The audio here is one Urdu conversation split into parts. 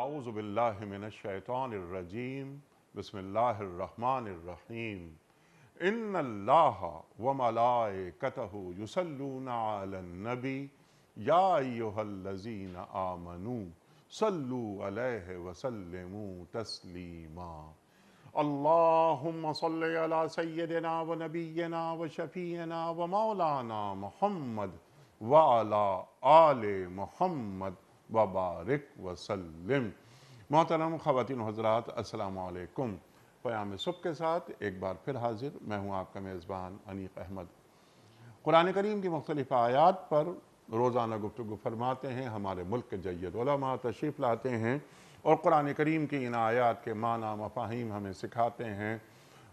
اعوذ باللہ من الشیطان الرجیم بسم اللہ الرحمن الرحیم ان اللہ وملائکتہ یصلون علی النبی یا ایہا الذین آمنوا صلوا علیہ وسلموا تسلیما اللہم صلی علی سیدنا و نبینا و شفیعنا و مولانا محمد وعلی آل محمد وبارک وسلم۔ محترم خواتین و حضرات، السلام علیکم۔ پیام صبح کے ساتھ ایک بار پھر حاضر، میں ہوں آپ کا میزبان انیق احمد۔ قرآن کریم کی مختلف آیات پر روزانہ گفتگو فرماتے ہیں، ہمارے ملک کے جید علماء تشریف لاتے ہیں اور قرآن کریم کی ان آیات کے معنی مفاہیم ہمیں سکھاتے ہیں،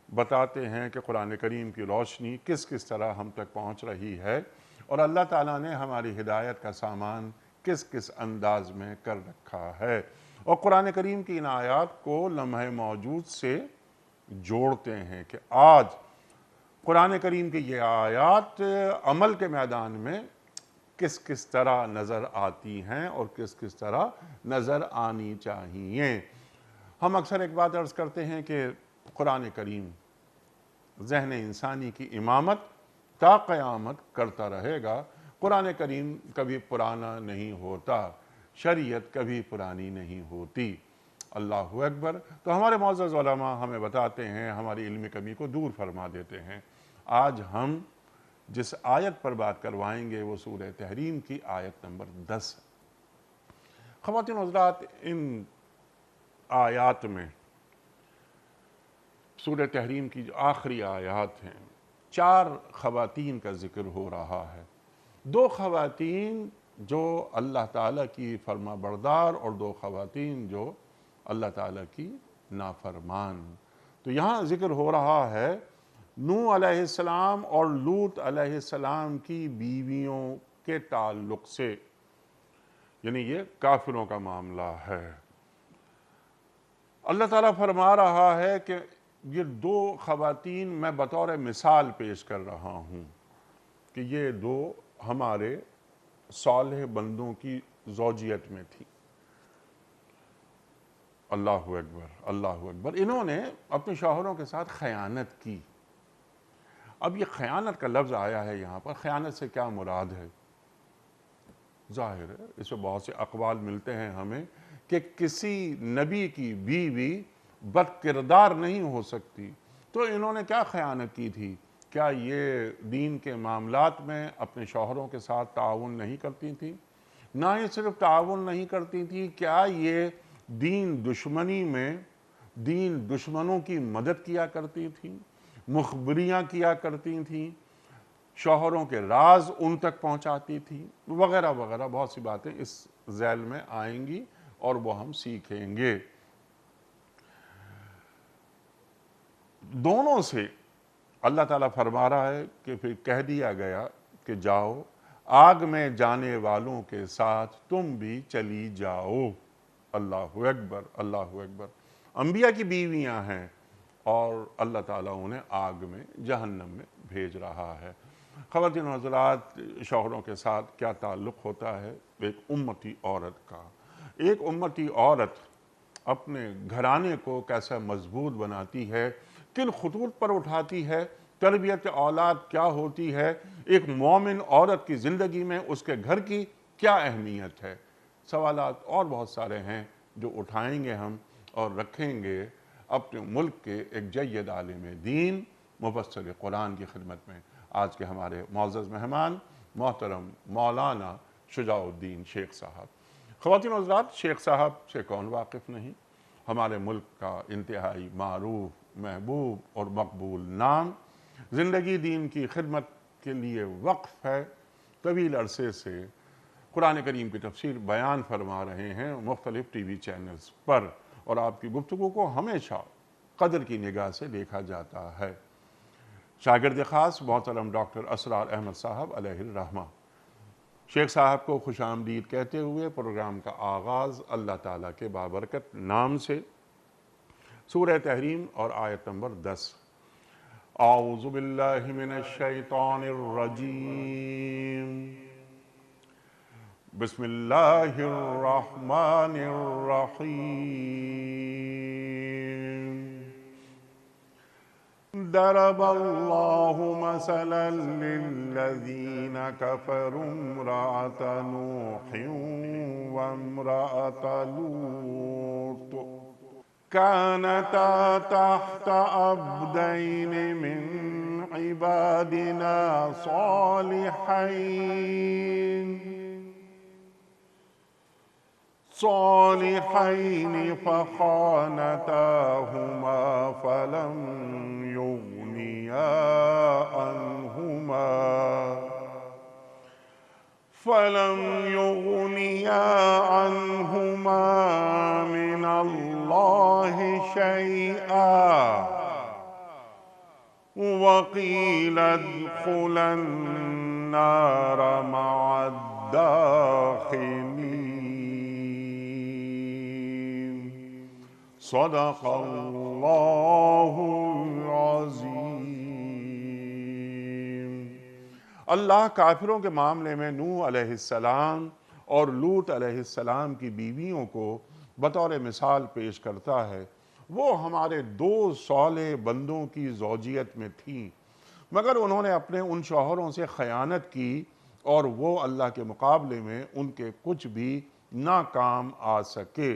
بتاتے ہیں کہ قرآن کریم کی روشنی کس کس طرح ہم تک پہنچ رہی ہے اور اللہ تعالیٰ نے ہماری ہدایت کا سامان کس کس انداز میں کر رکھا ہے، اور قرآن کریم کی ان آیات کو لمحہ موجود سے جوڑتے ہیں کہ آج قرآن کریم کی یہ آیات عمل کے میدان میں کس کس طرح نظر آتی ہیں اور کس کس طرح نظر آنی چاہیے۔ ہم اکثر ایک بات عرض کرتے ہیں کہ قرآن کریم ذہن انسانی کی امامت تا قیامت کرتا رہے گا۔ قرآن کریم کبھی پرانا نہیں ہوتا، شریعت کبھی پرانی نہیں ہوتی۔ اللہ اکبر۔ تو ہمارے معزز علماء ہمیں بتاتے ہیں، ہماری علمی کمی کو دور فرما دیتے ہیں۔ آج ہم جس آیت پر بات کروائیں گے وہ سورہ تحریم کی آیت نمبر 10 ہے۔ خواتین و حضرات، ان آیات میں سورہ تحریم کی جو آخری آیات ہیں، 4 خواتین کا ذکر ہو رہا ہے۔ 2 خواتین جو اللہ تعالیٰ کی فرما بردار اور 2 خواتین جو اللہ تعالیٰ کی نافرمان۔ تو یہاں ذکر ہو رہا ہے نوح علیہ السلام اور لوط علیہ السلام کی بیویوں کے تعلق سے، یعنی یہ کافروں کا معاملہ ہے۔ اللہ تعالیٰ فرما رہا ہے کہ یہ 2 خواتین میں بطور مثال پیش کر رہا ہوں کہ یہ 2 ہمارے صالح بندوں کی زوجیت میں تھی۔ اللہ اکبر، اللہ اکبر۔ انہوں نے اپنے شوہروں کے ساتھ خیانت کی۔ اب یہ خیانت کا لفظ آیا ہے یہاں پر، خیانت سے کیا مراد ہے؟ ظاہر ہے اس میں بہت سے اقوال ملتے ہیں ہمیں کہ کسی نبی کی بیوی بد کردار نہیں ہو سکتی، تو انہوں نے کیا خیانت کی تھی؟ کیا یہ دین کے معاملات میں اپنے شوہروں کے ساتھ تعاون نہیں کرتی تھی؟ نہ ہی صرف تعاون نہیں کرتی تھی، کیا یہ دین دشمنی میں دین دشمنوں کی مدد کیا کرتی تھی، مخبریاں کیا کرتی تھیں، شوہروں کے راز ان تک پہنچاتی تھی، وغیرہ وغیرہ بہت سی باتیں اس ذیل میں آئیں گی اور وہ ہم سیکھیں گے۔ دونوں سے اللہ تعالیٰ فرما رہا ہے کہ پھر کہہ دیا گیا کہ جاؤ، آگ میں جانے والوں کے ساتھ تم بھی چلی جاؤ۔ اللہ اکبر، اللہ اکبر۔ انبیاء کی بیویاں ہیں اور اللہ تعالیٰ انہیں آگ میں، جہنم میں بھیج رہا ہے۔ خواتین و حضرات، شوہروں کے ساتھ کیا تعلق ہوتا ہے ایک امتی عورت کا؟ ایک امتی عورت اپنے گھرانے کو کیسا مضبوط بناتی ہے، کن خطوط پر اٹھاتی ہے، تربیت اولاد کیا ہوتی ہے، ایک مومن عورت کی زندگی میں اس کے گھر کی کیا اہمیت ہے؟ سوالات اور بہت سارے ہیں جو اٹھائیں گے ہم اور رکھیں گے اپنے ملک کے ایک جید عالم دین مفسر قرآن کی خدمت میں۔ آج کے ہمارے معزز مہمان محترم مولانا شجاع الدین شیخ صاحب۔ خواتین و حضرات، شیخ صاحب سے کون واقف نہیں؟ ہمارے ملک کا انتہائی معروف، محبوب اور مقبول نام، زندگی دین کی خدمت کے لیے وقف ہے، طویل عرصے سے قرآن کریم کی تفسیر بیان فرما رہے ہیں مختلف ٹی وی چینلز پر، اور آپ کی گفتگو کو ہمیشہ قدر کی نگاہ سے دیکھا جاتا ہے۔ شاگرد خاص محترم ڈاکٹر اسرار احمد صاحب علیہ الرحمہ۔ شیخ صاحب کو خوش آمدید کہتے ہوئے پروگرام کا آغاز اللہ تعالیٰ کے بابرکت نام سے، سورہ تحریم اور آیت نمبر 10۔ اعوذ باللہ من الشیطان الرجیم بسم اللہ الرحمن الرحیم ضرب اللہ مثلا للذین کفروا امرأة نوح وامرأة لوط كانتا تحت عبدين من عبادنا صالحين فخانتاهما فلم يغنيا عنهما من الله شيئا وقيل ادخلا النار مع الداخلين صدق اللہ العظیم۔ اللہ کافروں کے معاملے میں نوح علیہ السلام اور لوط علیہ السلام کی بیویوں کو بطور مثال پیش کرتا ہے۔ وہ ہمارے دو صالح بندوں کی زوجیت میں تھیں، مگر انہوں نے اپنے ان شوہروں سے خیانت کی اور وہ اللہ کے مقابلے میں ان کے کچھ بھی ناکام آ سکے۔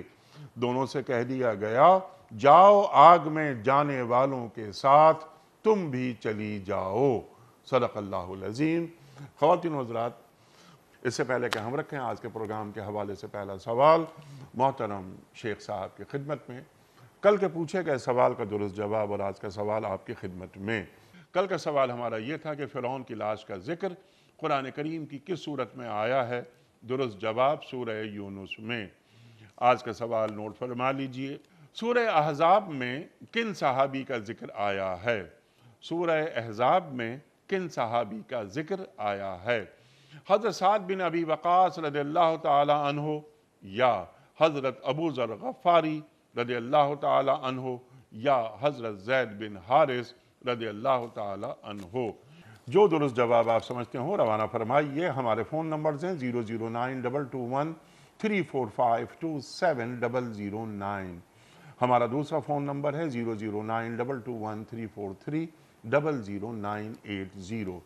دونوں سے کہہ دیا گیا جاؤ آگ میں جانے والوں کے ساتھ تم بھی چلی جاؤ۔ صدق اللہ العظیم۔ خواتین و حضرات، اس سے پہلے کہ ہم رکھیں آج کے پروگرام کے حوالے سے پہلا سوال محترم شیخ صاحب کی خدمت میں۔ کل کے پوچھے گئے سوال کا درست جواب اور آج کا سوال آپ کی خدمت میں۔ کل کا سوال ہمارا یہ تھا کہ فرعون کی لاش کا ذکر قرآن کریم کی کس صورت میں آیا ہے؟ درست جواب سورہ یونس میں۔ آج کا سوال نوٹ فرما لیجئے۔ سورہ احزاب میں کن صحابی کا ذکر آیا ہے؟ سورہ احزاب میں کن صحابی کا ذکر آیا ہے؟ حضرت سعد بن ابی وقاص رضی اللہ تعالی عنہ یا حضرت ابو ذر غفاری رضی اللہ تعالی عنہ یا حضرت زید بن حارث رضی اللہ تعالی عنہ؟ جو درست جواب آپ سمجھتے ہوں روانہ فرمائیے۔ ہمارے فون نمبرز ہیں 0092213452709۔ ہمارا دوسرا فون نمبر ہے 0092213300980۔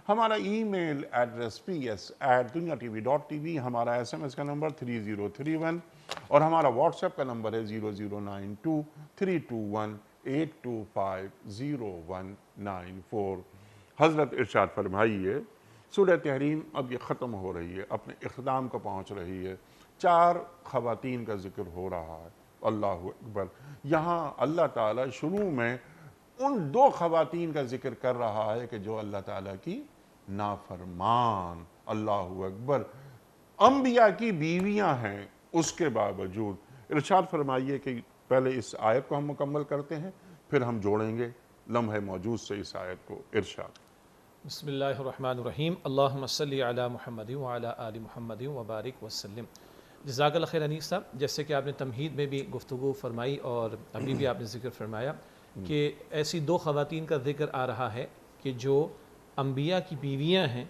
ہمارا ای میل ایڈریس ps@duniatv.tv، ہمارا SMS کا نمبر 3031 اور ہمارا واٹس ایپ کا نمبر ہے 009232182509194۔ حضرت ارشاد فرمائیے، سورہ تحریم اب یہ ختم ہو رہی ہے، اپنے اختتام کو پہنچ رہی ہے۔ 4 خواتین کا ذکر ہو رہا ہے۔ اللہ اکبر۔ یہاں اللہ تعالیٰ شروع میں ان 2 خواتین کا ذکر کر رہا ہے کہ جو اللہ تعالیٰ کی نافرمان، اللہ اکبر، انبیاء کی بیویاں ہیں، اس کے باوجود۔ ارشاد فرمائیے کہ پہلے اس آیت کو ہم مکمل کرتے ہیں، پھر ہم جوڑیں گے لمحہ موجود سے اس آیت کو۔ ارشاد۔ بسم اللہ الرحمن الرحیم۔ اللہم صلی علی محمد وعلی آل محمد وبارک وسلم۔ جزاک اللہ خیر انیس صاحب، جیسے کہ آپ نے تمہید میں بھی گفتگو فرمائی اور ابھی بھی آپ نے ذکر فرمایا کہ ایسی 2 خواتین کا ذکر آ رہا ہے کہ جو انبیاء کی بیویاں ہیں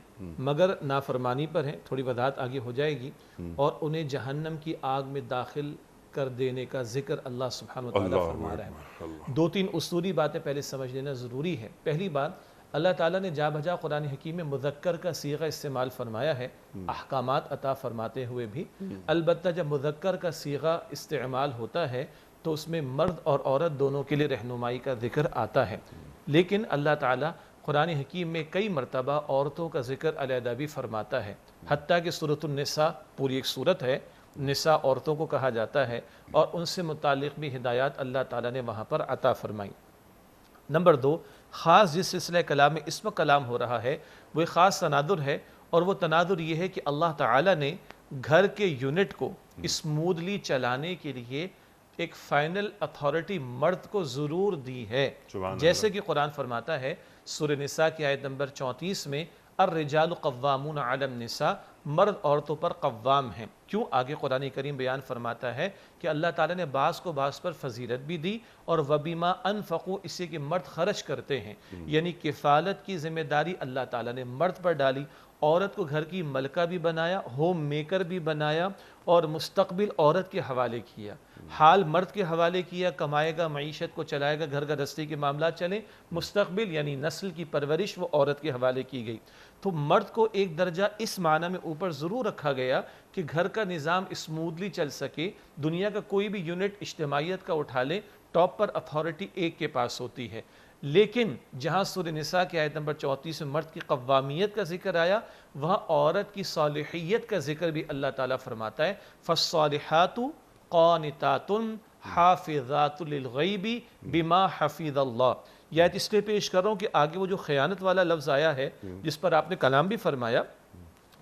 مگر نافرمانی پر ہیں، تھوڑی وضاحت آگے ہو جائے گی، اور انہیں جہنم کی آگ میں داخل کر دینے کا ذکر اللہ سبحانہ وتعالیٰ فرما رہا ہے۔ 2-3 اصولی باتیں پہلے سمجھ لینا ضروری ہے۔ پہلی بات، اللہ تعالیٰ نے جا بجا قرآن حکیم میں مذکر کا صیغہ استعمال فرمایا ہے احکامات عطا فرماتے ہوئے بھی۔ البتہ جب مذکر کا صیغہ استعمال ہوتا ہے تو اس میں مرد اور عورت دونوں کے لیے رہنمائی کا ذکر آتا ہے، لیکن اللہ تعالیٰ قرآن حکیم میں کئی مرتبہ عورتوں کا ذکر علیحدہ بھی فرماتا ہے، حتیٰ کہ سورۃ النساء پوری ایک سورت ہے، نساء عورتوں کو کہا جاتا ہے، اور ان سے متعلق بھی ہدایات اللہ تعالیٰ نے وہاں پر عطا فرمائی۔ نمبر 2، خاص جس سلسلہ کلام میں اس وقت کلام ہو رہا ہے وہ ایک خاص تناظر ہے، اور وہ تناظر یہ ہے کہ اللہ تعالیٰ نے گھر کے یونٹ کو اسموڈلی چلانے کے لیے ایک فائنل اتھارٹی مرد کو ضرور دی ہے، جیسے کہ قرآن فرماتا ہے سورہ نساء کی آیت نمبر 34 میں الرجال قوامون علی النساء مرد عورتوں پر قوام ہیں. کیوں؟ آگے قرآن کریم بیان فرماتا ہے کہ اللہ تعالیٰ نے بعض کو بعض پر فضیلت بھی دی اور وَبِمَا أَنفَقُوا اس سے کہ مرد خرچ کرتے ہیں، یعنی کفالت کی ذمہ داری اللہ تعالیٰ نے مرد پر ڈالی. عورت کو گھر کی ملکہ بھی بنایا، ہوم میکر بھی بنایا اور مستقبل عورت کے حوالے کیا. حال مرد کے حوالے کیا، کمائے گا، معیشت کو چلائے گا، گھر گھرستی کے معاملات چلیں. مستقبل یعنی نسل کی پرورش وہ عورت کے حوالے کی گئی. تو مرد کو ایک درجہ اس معنی میں اوپر ضرور رکھا گیا کہ گھر کا نظام اسموتھلی چل سکے. دنیا کا کوئی بھی یونٹ اجتماعیت کا اٹھا لے، ٹاپ پر اتھارٹی ایک کے پاس ہوتی ہے. لیکن جہاں سورہ نساء کی آیت نمبر 34 میں مرد کی قوامیت کا ذکر آیا، وہاں عورت کی صالحیت کا ذکر بھی اللہ تعالیٰ فرماتا ہے. فالصالحات قانتات حافظات للغیب بما حفظ اللہ. یہ آیت اس لیے پیش کر رہا ہوں کہ آگے وہ جو خیانت والا لفظ آیا ہے جس پر آپ نے کلام بھی فرمایا،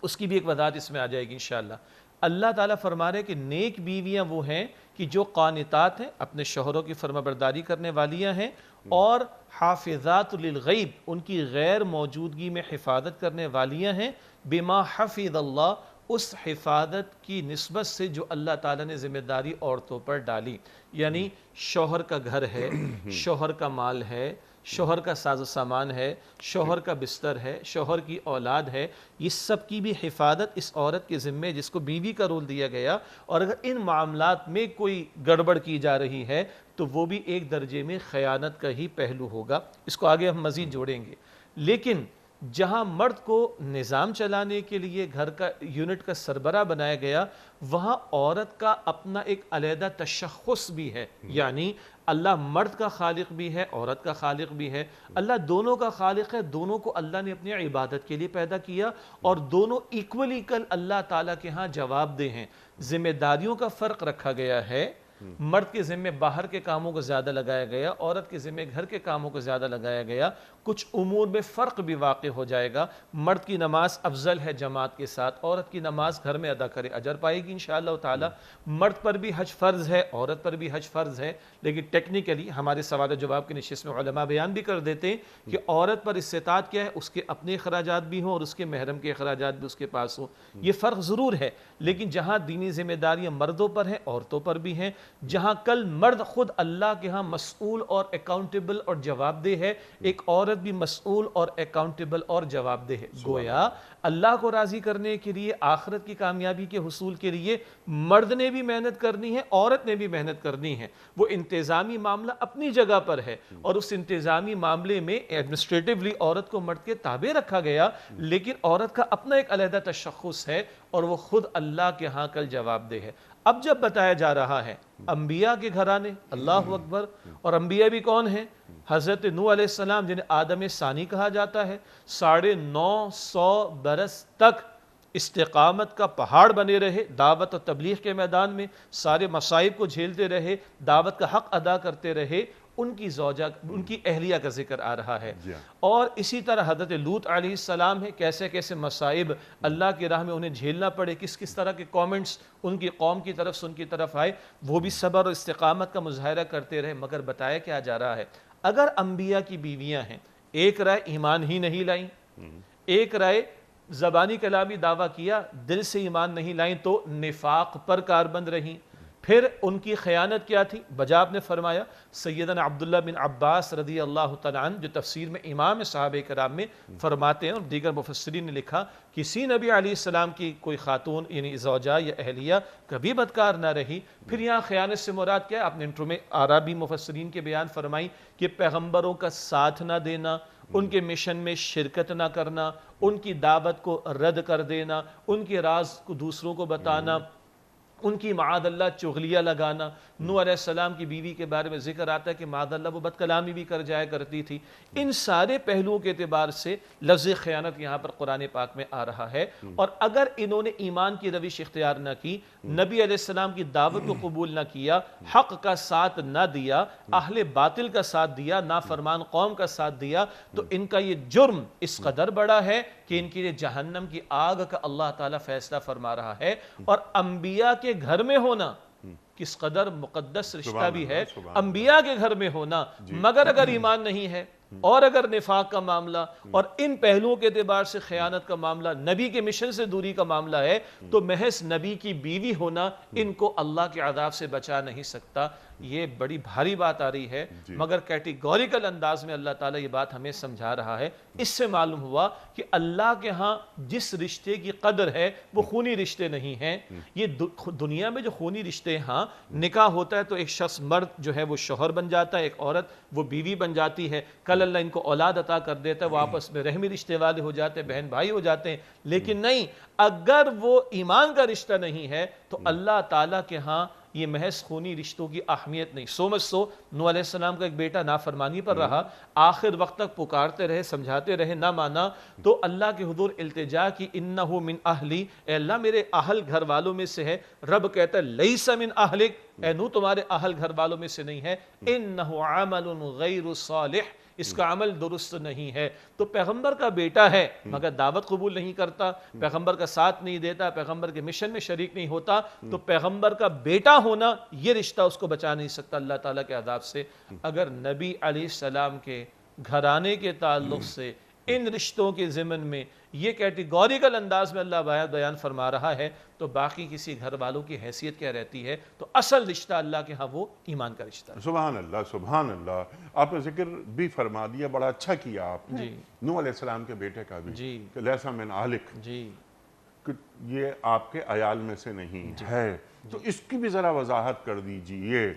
اس کی بھی ایک وضاحت اس میں آ جائے گی انشاءاللہ. اللہ تعالیٰ فرما رہے کہ نیک بیویاں وہ ہیں کہ جو قانتات ہیں، اپنے شوہروں کی فرما برداری کرنے والیاں ہیں، اور حافظات للغیب ان کی غیر موجودگی میں حفاظت کرنے والیاں ہیں. بما حفظ اللہ اس حفاظت کی نسبت سے جو اللہ تعالیٰ نے ذمہ داری عورتوں پر ڈالی. یعنی شوہر کا گھر ہے، شوہر کا مال ہے، شوہر کا ساز و سامان ہے، شوہر کا بستر ہے، شوہر کی اولاد ہے، یہ سب کی بھی حفاظت اس عورت کے ذمے جس کو بیوی کا رول دیا گیا. اور اگر ان معاملات میں کوئی گڑبڑ کی جا رہی ہے تو وہ بھی ایک درجے میں خیانت کا ہی پہلو ہوگا. اس کو آگے ہم مزید جوڑیں گے. لیکن جہاں مرد کو نظام چلانے کے لیے گھر کا یونٹ کا سربراہ بنایا گیا، وہاں عورت کا اپنا ایک علیحدہ تشخص بھی ہے. یعنی اللہ مرد کا خالق بھی ہے، عورت کا خالق بھی ہے. اللہ دونوں کا خالق ہے، دونوں کو اللہ نے اپنی عبادت کے لیے پیدا کیا اور دونوں ایکولی کل اللہ تعالیٰ کے ہاں جواب دہ ہیں. ذمہ داریوں کا فرق رکھا گیا ہے. مرد کے ذمہ باہر کے کاموں کو زیادہ لگایا گیا، عورت کے ذمہ گھر کے کاموں کو زیادہ لگایا گیا. کچھ امور میں فرق بھی واقع ہو جائے گا. مرد کی نماز افضل ہے جماعت کے ساتھ، عورت کی نماز گھر میں ادا کرے اجر پائے گی انشاءاللہ تعالی. مرد پر بھی حج فرض ہے، عورت پر بھی حج فرض ہے. لیکن ٹیکنیکلی ہمارے سوال و جواب کی نشست میں علماء بیان بھی کر دیتے ہیں کہ عورت پر استطاعت کیا ہے، اس کے اپنے اخراجات بھی ہوں اور اس کے محرم کے اخراجات بھی اس کے پاس ہوں. یہ فرق ضرور ہے. لیکن جہاں دینی ذمہ داریاں مردوں پر ہیں، عورتوں پر بھی ہیں. جہاں کل مرد خود اللہ کے ہاں مسئول اور اکاؤنٹیبل اور جواب دہ ہے، ایک عورت بھی مسئول اور اکاؤنٹیبل اور جواب دہ ہے. گویا اللہ کو راضی کرنے کے لیے، آخرت کی کامیابی کے حصول کے لیے مرد نے بھی محنت کرنی ہے، عورت نے بھی محنت کرنی ہے. وہ انتظامی معاملہ اپنی جگہ پر ہے اور اس انتظامی معاملے میں ایڈمنسٹریٹیولی عورت کو مرد کے تابع رکھا گیا، لیکن عورت کا اپنا ایک علیحدہ تشخص ہے اور وہ خود اللہ کے ہاں کل جواب دہ ہے. اب جب بتایا جا رہا ہے انبیاء کے گھرانے، اللہ اکبر، اور انبیاء بھی کون ہیں؟ حضرت نوح علیہ السلام جنہیں آدم ثانی کہا جاتا ہے. 950 برس تک استقامت کا پہاڑ بنے رہے، دعوت و تبلیغ کے میدان میں سارے مصائب کو جھیلتے رہے، دعوت کا حق ادا کرتے رہے. ان کی زوجہ، ان کی اہلیہ کا ذکر آ رہا ہے. اور اسی طرح حضرت لوط علیہ السلام ہے، کیسے کیسے مصائب اللہ کی راہ میں انہیں جھیلنا پڑے، کس کس طرح کے کامنٹس ان کی قوم کی طرف سے ان کی طرف آئے، وہ بھی صبر اور استقامت کا مظاہرہ کرتے رہے. مگر بتایا کیا جا رہا ہے، اگر انبیاء کی بیویاں ہیں، ایک رائے ایمان ہی نہیں لائیں، ایک رائے زبانی کلامی دعویٰ کیا، دل سے ایمان نہیں لائیں، تو نفاق پر کاربند رہیں. پھر ان کی خیانت کیا تھی؟ بجا آپ نے فرمایا. سیدنا عبداللہ بن عباس رضی اللہ تعالیٰ عنہ جو تفسیر میں امام صحابہ کرام میں فرماتے ہیں، اور دیگر مفسرین نے لکھا، کسی نبی علیہ السلام کی کوئی خاتون یعنی زوجہ یا اہلیہ کبھی بدکار نہ رہی. پھر یہاں خیانت سے مراد کیا ہے؟ آپ نے انٹرو میں عربی مفسرین کے بیان فرمائی کہ پیغمبروں کا ساتھ نہ دینا، ان کے مشن میں شرکت نہ کرنا، ان کی دعوت کو رد کر دینا، ان کے راز کو دوسروں کو بتانا، ان کی معاذ اللہ چغلیاں لگانا. نوح علیہ السلام کی بیوی کے بارے میں ذکر آتا ہے کہ معاذ اللہ وہ بد کلامی بھی کر جایا کرتی تھی. ان سارے پہلوؤں کے اعتبار سے لفظ خیانت یہاں پر قرآن پاک میں آ رہا ہے. اور اگر انہوں نے ایمان کی روش اختیار نہ کی، نبی علیہ السلام کی دعوت کو قبول نہ کیا، حق کا ساتھ نہ دیا، اہل باطل کا ساتھ دیا، نافرمان قوم کا ساتھ دیا، تو ان کا یہ جرم اس قدر بڑا ہے کہ ان کے لیے جہنم کی آگ کا اللہ تعالیٰ فیصلہ فرما رہا ہے. اور انبیاء کے گھر میں ہونا کس قدر مقدس رشتہ بھی ہے، انبیاء کے گھر میں ہونا. مگر اگر ایمان نہیں ہے، اور اگر نفاق کا معاملہ اور ان پہلوؤں کے اعتبار سے خیانت کا معاملہ، نبی کے مشن سے دوری کا معاملہ ہے، تو محض نبی کی بیوی ہونا ان کو اللہ کے عذاب سے بچا نہیں سکتا۔ یہ بڑی بھاری بات آ رہی ہے، مگر کیٹیگوریکل انداز میں اللہ تعالیٰ یہ بات ہمیں سمجھا رہا ہے۔ اس سے معلوم ہوا کہ اللہ کے ہاں جس رشتے کی قدر ہے وہ خونی رشتے نہیں ہیں۔ یہ دنیا میں جو خونی رشتے، ہاں نکاح ہوتا ہے تو ایک شخص مرد جو ہے وہ شوہر بن جاتا ہے، ایک عورت وہ بیوی بن جاتی ہے، کل اللہ ان کو اولاد عطا کر دیتا ہے، وہ آپس میں رحمی رشتے والے ہو جاتے ہیں، بہن بھائی ہو جاتے ہیں۔ لیکن نہیں، اگر وہ ایمان کا رشتہ نہیں ہے تو اللہ تعالیٰ کے ہاں یہ محض خونی رشتوں کی اہمیت نہیں۔ سو مچ سو نوح علیہ السلام کا ایک بیٹا نافرمانی پر رہا، آخر وقت تک پکارتے رہے، سمجھاتے رہے، نہ مانا، تو اللہ کے حضور التجا کی، انہو من اہلی، اے اللہ میرے اہل گھر والوں میں سے ہے۔ رب کہتا ہے لیس من اہلک، اے نوح تمہارے اہل گھر والوں میں سے نہیں ہے، انہو عمل غیر صالح، اس کا عمل درست نہیں ہے۔ تو پیغمبر کا بیٹا ہے مگر دعوت قبول نہیں کرتا، پیغمبر کا ساتھ نہیں دیتا، پیغمبر کے مشن میں شریک نہیں ہوتا، تو پیغمبر کا بیٹا ہونا یہ رشتہ اس کو بچا نہیں سکتا اللہ تعالیٰ کے عذاب سے۔ اگر نبی علیہ السلام کے گھرانے کے تعلق سے ان رشتوں کے ضمن میں یہ کیٹیگوریکل انداز میں اللہ بیان فرما رہا ہے، تو باقی کسی گھر والوں کی حیثیت کیا رہتی ہے؟ تو اصل رشتہ اللہ کے ہاں وہ ایمان کا رشتہ ہے۔ سبحان اللہ، سبحان اللہ۔ آپ نے ذکر بھی فرما دیا، بڑا اچھا کیا آپ نے نوح علیہ السلام کے بیٹے کا بھی، کہ لیسا من اہلک، کہ یہ آپ کے عیال میں سے نہیں ہے۔ تو اس کی بھی ذرا وضاحت کر دیجئے۔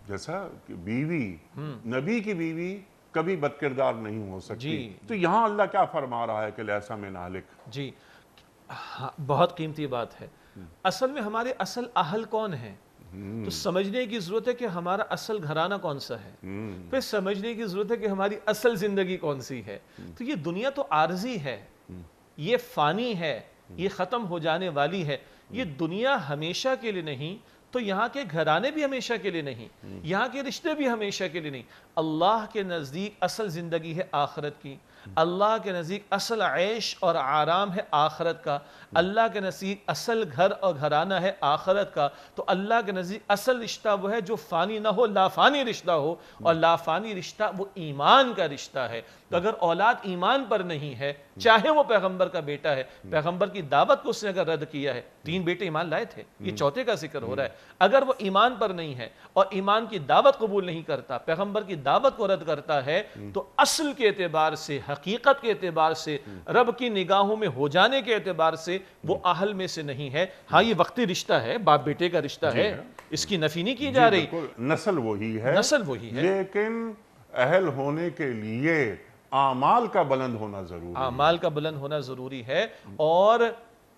جیسا کہ بیوی، نبی کی بیوی کبھی بد کردار نہیں ہو سکتی، تو یہاں اللہ کیا فرما رہا ہے کہ لیسا من اہلک؟ جی بہت قیمتی بات ہے۔ اصل میں ہمارے اصل اہل کون ہیں؟ تو سمجھنے کی ضرورت ہے کہ ہمارا اصل گھرانہ کون سا ہے، پھر سمجھنے کی ضرورت ہے کہ ہماری اصل زندگی کون سی ہے۔ تو یہ دنیا تو عارضی ہے، یہ فانی ہے، یہ ختم ہو جانے والی ہے۔ یہ دنیا ہمیشہ کے لیے نہیں، تو یہاں کے گھرانے بھی ہمیشہ کے لیے نہیں، یہاں کے رشتے بھی ہمیشہ کے لیے نہیں۔ اللہ کے نزدیک اصل زندگی ہے آخرت کی، اللہ کے نزدیک اصل عیش اور آرام ہے آخرت کا، اللہ کے نزدیک اصل گھر اور گھرانہ ہے آخرت کا۔ تو اللہ کے نزدیک اصل رشتہ وہ ہے جو فانی نہ ہو، لافانی رشتہ ہو، اور لافانی رشتہ وہ ایمان کا رشتہ ہے۔ تو اگر اولاد ایمان پر نہیں ہے، چاہے وہ پیغمبر کا بیٹا ہے، پیغمبر کی دعوت کو اس نے اگر رد کیا ہے، 3 بیٹے ایمان لائے تھے، یہ چوتھے کا ذکر ہو رہا ہے، اگر وہ ایمان پر نہیں ہے اور ایمان کی دعوت قبول نہیں کرتا، پیغمبر کی دعوت کو رد کرتا ہے، تو اصل کے اعتبار سے، حقیقت کے اعتبار سے، رب کی نگاہوں میں ہو جانے کے اعتبار سے وہ اہل میں سے نہیں ہے۔ ہاں یہ وقتی رشتہ ہے، باپ بیٹے کا رشتہ ہے، اس کی نفی نہیں کی جا رہی، نسل وہی ہے، نسل وہی ہے، لیکن اہل ہونے کے لیے اعمال کا بلند ہونا ضروری ہے، اعمال کا بلند ہونا ضروری ہے، اور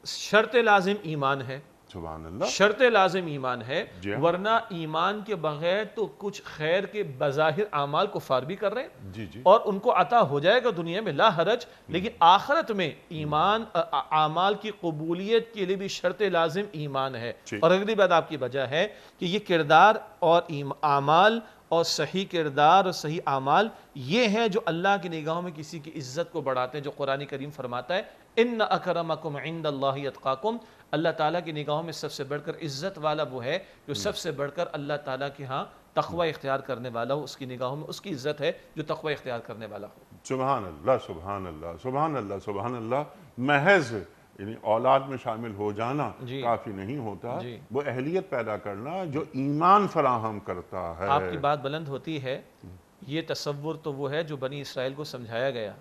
شرط لازم ایمان ہے۔ سبحان اللہ، شرط لازم ایمان ہے، ورنہ ایمان کے بغیر تو کچھ خیر کے بظاہر اعمال کفار بھی کر رہے ہیں، اور ان کو عطا ہو جائے گا دنیا میں لا حرج، لیکن آخرت میں ایمان اعمال کی قبولیت کے لیے بھی شرط لازم ایمان ہے۔ اور اگلی بات آپ کی وجہ ہے کہ یہ کردار اور اعمال اور صحیح کردار اور صحیح اعمال یہ ہیں جو اللہ کی نگاہوں میں کسی کی عزت کو بڑھاتے ہیں، جو قرآن کریم فرماتا ہے ان اکرمکم عند اللہ اتقاکم، اللہ تعالیٰ کی نگاہوں میں سب سے بڑھ کر عزت والا وہ ہے جو سب سے بڑھ کر اللہ تعالیٰ کے ہاں تقوی اختیار کرنے والا ہو، اس کی نگاہوں میں اس کی عزت ہے جو تقوی اختیار کرنے والا ہو۔ سبحان اللہ، سبحان اللہ، سبحان اللہ، سبحان اللہ۔ محض یعنی اولاد میں شامل ہو جانا کافی نہیں ہوتا، وہ اہلیت پیدا کرنا جو ایمان فراہم کرتا ہے۔ آپ کی بات بلند ہوتی ہے، یہ تصور تو وہ ہے جو بنی اسرائیل کو سمجھایا گیا،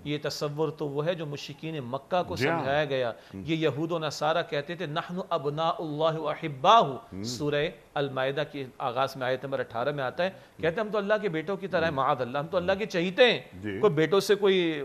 یہ تصور تو وہ ہے جو مشرکین مکہ کو سمجھایا گیا۔ یہ یہود و نصارہ کہتے تھے نحن ابناء اللہ و احباہ، سورہ المائدہ کی آغاز میں آیت نمبر 18 میں آتا ہے، کہتے ہیں ہم تو اللہ کے بیٹوں کی طرح ہیں، معاذ اللہ، ہم تو اللہ کے چہیتے ہیں۔ کوئی بیٹوں سے کوئی